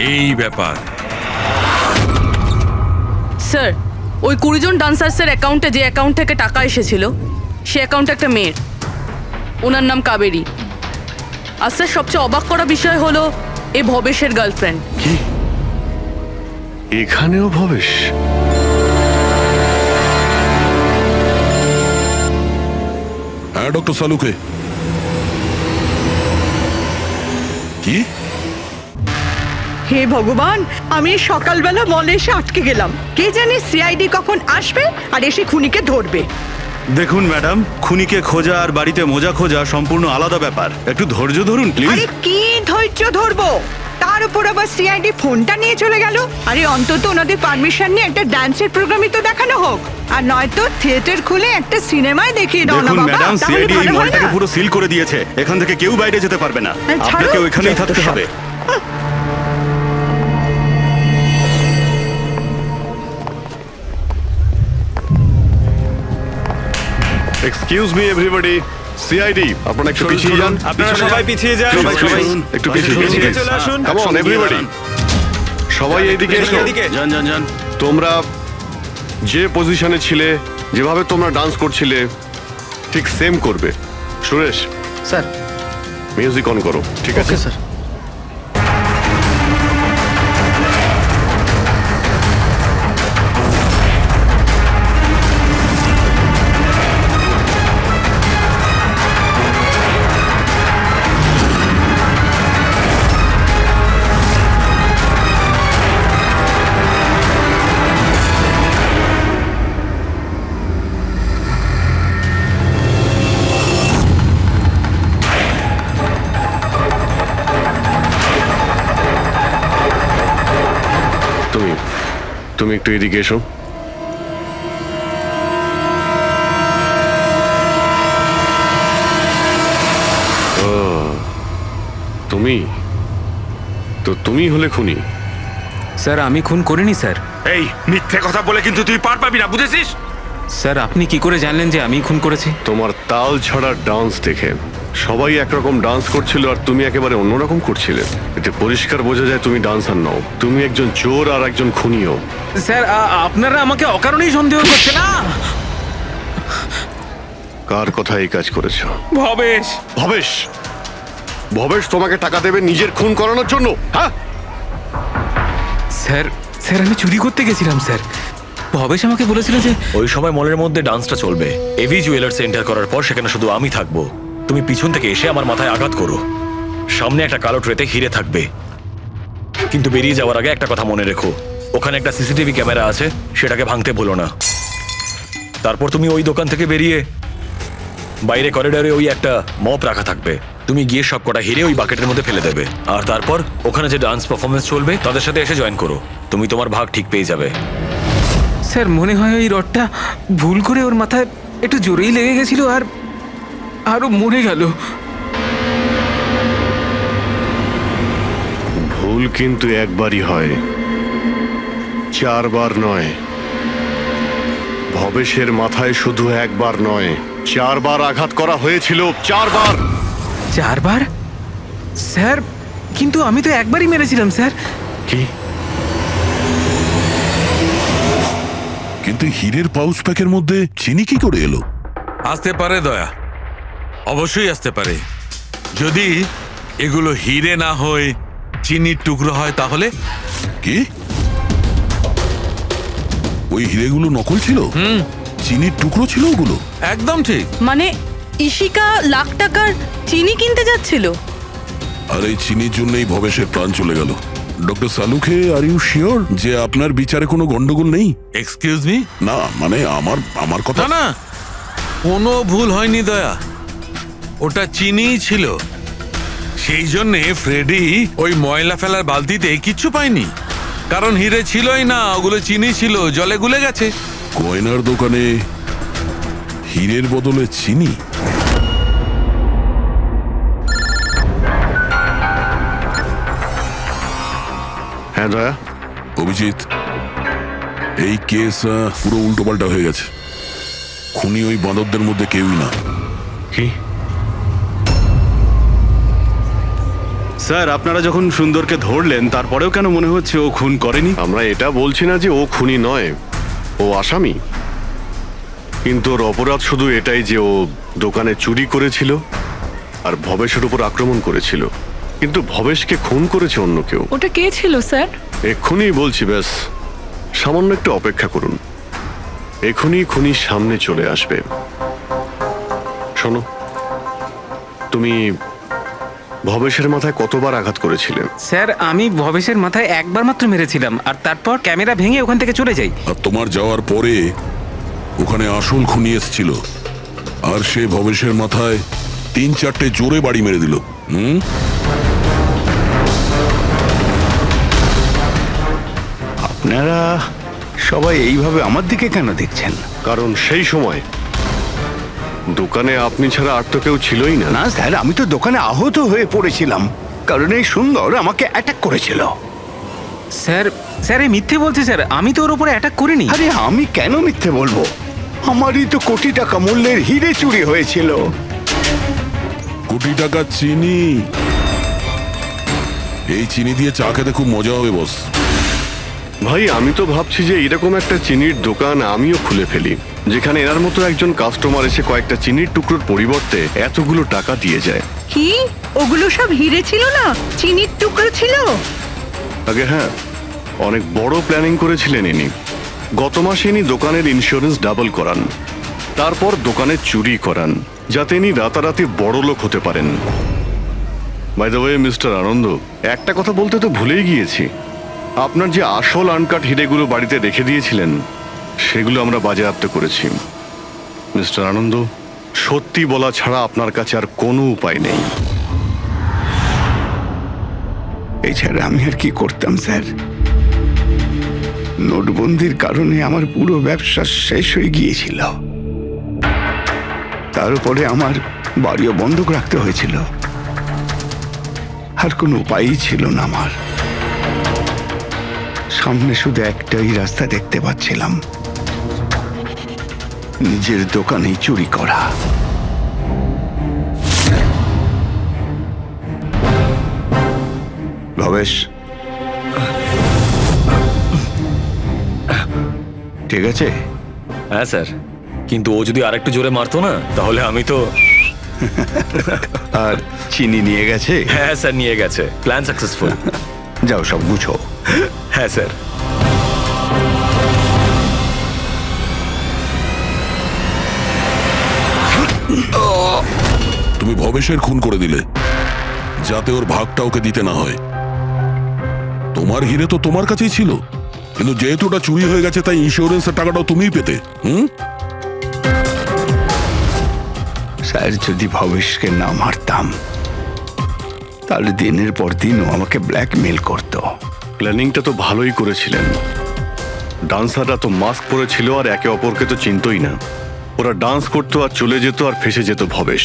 এই ব্যাপার। স্যার, ওই 20 জন ডান্সার্সের অ্যাকাউন্টে যে অ্যাকাউন্ট থেকে টাকা এসেছিল সে অ্যাকাউন্টে একটা মেয়ের, ওনার নাম কাবেরী। আর স্যার, সবচেয়ে অবাক করা বিষয় হলো এ ভবেশের গার্লফ্রেন্ড। কি এখানেও ভবেশ? হ্যাঁ ডক্টর সালুকে। কি? হে ভগবান, আমি সকালবেলা মলে এসে আটকে গেলাম। কে জানে সিআইডি কখন আসবে আর এসে খুনিকে ধরবে। দেখুন ম্যাডাম, খুনিকে খোঁজা আর বাড়িতে মোজা খোঁজা সম্পূর্ণ আলাদা ব্যাপার। একটু ধৈর্য ধরুন প্লিজ। আরে কি ধৈর্য ধরবো, তার উপর আবার সিআইডি ফোনটা নিয়ে চলে গেল। আরে অন্তত ওনাদের পারমিশন নিয়ে একটা ডান্সের প্রোগ্রামই তো দেখানো হোক, আর নয়তো থিয়েটার খুলে একটা সিনেমায় দেখিয়ে দাও না দেখুন বাবা, ম্যাডাম, তাহলে সিআইডি এই ভালো হয় মলটাকে না? পুরো সিল করে দিয়েছে। এখান থেকে কেউ বাইরে যেতে পারবে না, ছাড়ো, আপনাকে ওইখানেই যত থাকতে সব। হবে। এক্সকিউজ মি এভরিবডি, সিআইডি আপনারা একটু পিছিয়ে যান। আপনারা সবাই পিছিয়ে যান। একটু পিছিয়ে চলে আসুন। কাম অন এভরিবডি, সবাই এইদিকে এসো। যান যান যান। তোমরা যে পজিশনে ছিলে, যেভাবে তোমরা ডান্স করছিলে ঠিক সেম করবে। সুরেশ স্যার, মিউজিক অন করো। ঠিক আছে স্যার। তুমি একটু এদিকে এসো। তুমি তো তুমি হলে খুনি? স্যার আমি খুন করিনি স্যার। এই মিথ্যে কথা বলে কিন্তু তুই পার পাবি না, বুঝেছিস? স্যার আপনি কি করে জানলেন যে আমি খুন করেছি? তোমার তাল ছাড়া ডান্স দেখে সবাই একরকম ডান্স করছিল আর তুমি একেবারে অন্যরকম করছিলে। এতে পরিষ্কার বোঝা যায় তুমি ডান্সার নও, তুমি একজন চোর আর একজন খুনিও। স্যার আপনারা আমাকে অকারণেই সন্দেহ করছে না? কার কথা এই কাজ করেছো? ভবেশ। ভবেশ? ভবেশ তোমাকে টাকা দেবে নিজের খুন করানোর জন্য? হ্যাঁ স্যার, স্যার আমি চুরি করতে গেছিলাম স্যার। ভবেশ আমাকে বলেছিল যে ওই সময় মলের মধ্যে ডান্সটা চলবে। এভি জুয়েলার্স এন্টার করার পর সেখানে শুধু আমি থাকবো। তুমি পিছন থেকে এসে আমার মাথায় আঘাত করো। সামনে একটা কালো ট্রেতে হিরে থাকবে, কিন্তু বেরিয়ে যাওয়ার আগে একটা কথা মনে রেখো, ওখানে একটা সিসিটিভি ক্যামেরা আছে, সেটাকে ভাঙতে ভুলো না। তারপর তুমি ওই দোকান থেকে বেরিয়ে বাইরে করিডোরে ওই একটা মপ রাখা থাকবে, তুমি গিয়ে সব কটা হিরে ওই বাকেটের মধ্যে ফেলে দেবে। আর তারপর ওখানে যে ডান্স পারফরমেন্স চলবে তাদের সাথে এসে জয়েন করো, তুমি তোমার ভাগ ঠিক পেয়ে যাবে। স্যার মনে হয় ওই রডটা ভুল করে ওর মাথায় একটু জোরেই লেগে গেছিল আর আরো মরে গেল। ভুল কিন্তু একবারই হয়, 4 বার নয়। ভবেশের মাথায় শুধু একবার নয়, 4 বার আঘাত করা হয়েছিল। 4 বার। 4 বার? স্যার কিন্তু আমি তো একবারই মেরেছিলাম স্যার। কি? কিন্তু হীরের পাউচ প্যাকের মধ্যে চিনি কি করে এলো? আসতে পারে দয়া, অবশ্যই আসতে পারে। যদি এগুলো হিরে না হয় চিনির টুকরো হয় তাহলে? কি ওই হিরেগুলো নকল ছিল? চিনির টুকরো ছিল ওগুলো? একদম ঠিক। মানে ইশিকা লাখ টাকার চিনি কিনতে যাচ্ছিল? আর এই চিনির জন্যই ভবেশের প্রাণ চলে গেল। Doctor Salunkhe, are you sure যে আপনার বিচারে কোনো গন্ডগোল নেই? Excuse me? না মানে আমার কথা না, কোনো ভুল হয়নি দয়া, ওটা চিনিই ছিল। সেই জন্যে ফ্রেডি ওই ময়লা ফেলার বালতিতে কিচ্ছু পায়নি, কারণ হিরে ছিলই না, ওগুলো চিনি ছিল, জলে গুলে গেছে। গয়নার দোকানে হীরের বদলে চিনি? হ্যাঁ দয়া। অভিজিৎ, এই কেস পুরো উল্টোপাল্টা হয়ে গেছে। খুনি ওই বাঁদরদের মধ্যে কেউই না। কি? স্যার আপনারা যখন সুন্দরকে ধরলেন তারপরেও কেন মনে হচ্ছে ও খুন করেনি? আমরা এটা বলছি না যে ও খুনি নয়, ও আসামি। কিন্তু ওর অপরাধ শুধু এটাই যে ও দোকানে চুরি করেছিল আর ভবেশের উপর আক্রমণ করেছিল। কিন্তু ভবেশকে খুন করেছে অন্য কেউ। ওটা কে ছিল স্যার? এক্ষুনি বলছি, ব্যাস সামান্য একটু অপেক্ষা করুন, এক্ষুনি খুনির সামনে চলে আসবে। শোনো, তুমি ভবেশের মাথায় কতবার আঘাত করেছিলে? স্যার আমি ভবেশের মাথায় একবার মাত্র মেরেছিলাম, আর তারপর ক্যামেরা ভেঙে ওখান থেকে চলে যাই। আর তোমার যাওয়ার পরে ওখানে আসল খুনি এসেছিল, আর সে ভবেশের মাথায় 3-4টে জোরে বাড়ি মেরে দিল। আপনারা সবাই এইভাবে আমার দিকে কেন দেখছেন? কারণ সেই সময় দোকানে আপনি ছাড়া আর তো কেউ ছিলই না। না স্যার, আমি তো দোকানে আহত হয়ে পড়েছিলাম, কারণ এই সুন্দর আমাকে অ্যাটাক করেছিল। স্যার, স্যার এই মিথ্যে বলছে স্যার, আমি তো ওর উপরে অ্যাটাক করিনি। আরে আমি কেন মিথ্যে বলবো? আমারই তো কোটি টাকা মূল্যের হিরে চুরি হয়েছিল। কোটি টাকা চিনি? এই চিনি দিয়ে চা খেতে খুব মজা হবে বস। ভাই আমি তো ভাবছি যে এরকম একটা চিনির দোকান আমিও খুলে ফেলি, যেখানে এনার মতো একজন কাস্টমার এসে কয়েকটা চিনির টুকরোর পরিবর্তে এতগুলো টাকা দিয়ে যায়। কি ওগুলো সব হিরে ছিল না, চিনির টুকরো ছিল? আগে হ্যাঁ, অনেক বড় প্ল্যানিং করেছিলেন ইনি। গত মাসে ইনি দোকানের ইন্স্যুরেন্স ডাবল করান, তারপর দোকানে চুরি করান, যাতে ইনি রাতারাতি বড় লোক হতে পারেন। বাই দ্য ওয়ে মিস্টার আনন্দ, একটা কথা বলতে তো ভুলেই গিয়েছি, আপনার যে আসল আনকাট হিরেগুলো বাড়িতে রেখে দিয়েছিলেন সেগুলো আমরা বাজেয়াপ্ত করেছি। মিস্টার আনন্দ, সত্যি বলা ছাড়া আপনার কাছে আর কোনো উপায় নেই। এছাড়া আমি আর কি করতাম স্যার? নোটবন্দির কারণে আমার পুরো ব্যবসা শেষ হয়ে গিয়েছিল, তার উপরে আমার বাড়িও বন্ধক রাখতে হয়েছিল। আর কোনো উপায়ই ছিল না আমার। সামনে শুধু একটাই রাস্তা দেখতে পাচ্ছিলাম, নিজের দোকানেই চুরি করা। ভবেশ, ঠিক আছে? হ্যাঁ স্যার, কিন্তু ও যদি আরেকটু জোরে মারতো না তাহলে আমি তো। আর চিনি নিয়ে গেছে? হ্যাঁ স্যার, নিয়ে গেছে। Plan successful. যাও সব গুছো। হ্যাঁ স্যার। তুমি ভবেশের খুন করে দিলে যাতে ওর ভাগটা ওকে দিতে না হয়। তোমার হিরে তো তোমার কাছেই ছিল, কিন্তু যেহেতু ওটা চুরি হয়ে গেছে তাই ইন্স্যুরেন্সের টাকাটাও তুমিই পেতে। স্যার, যদি ভবেশকে না মারতাম তাহলে দিনের পর দিন ও আমাকে ব্ল্যাকমেল করত। প্ল্যানিংটা তো ভালোই করেছিলেন। ডান্সাররা তো মাস্ক পরেছিল আর একে অপরকে তো চিনতই না। ওরা ডান্স করতো আর চলে যেত আর ফেসে যেত ভবেশ।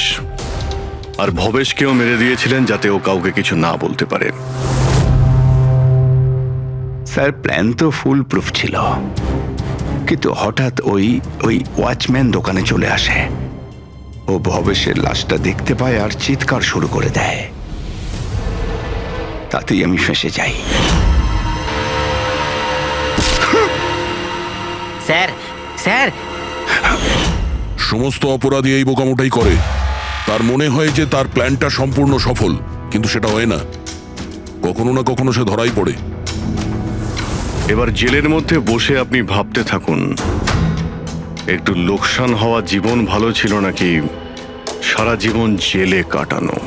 আর ভবেশকেও মেরে দিয়েছিলেন যাতে ও কাউকে কিছু না বলতে পারে। স্যার, প্ল্যান তো ফুল প্রুফ ছিল, কিন্তু হঠাৎ ওই ওয়াচম্যান দোকানে চলে আসে। ও ভবেশের লাশটা দেখতে পায় আর চিৎকার শুরু করে দেয়। তাতেই আমি ফেঁসে যাই। স্যার, স্যার, সমস্ত অপরাধী এই বোকামোটাই করে। তার মনে হয় যে তার প্ল্যানটা সম্পূর্ণ সফল, কিন্তু সেটা হয় না। কখনো না কখনো সে ধরাই পড়ে। এবার জেলের মধ্যে বসে আপনি ভাবতে থাকুন, একটু লোকসান হওয়া জীবন ভালো ছিল নাকি সারা জীবন জেলে কাটানো।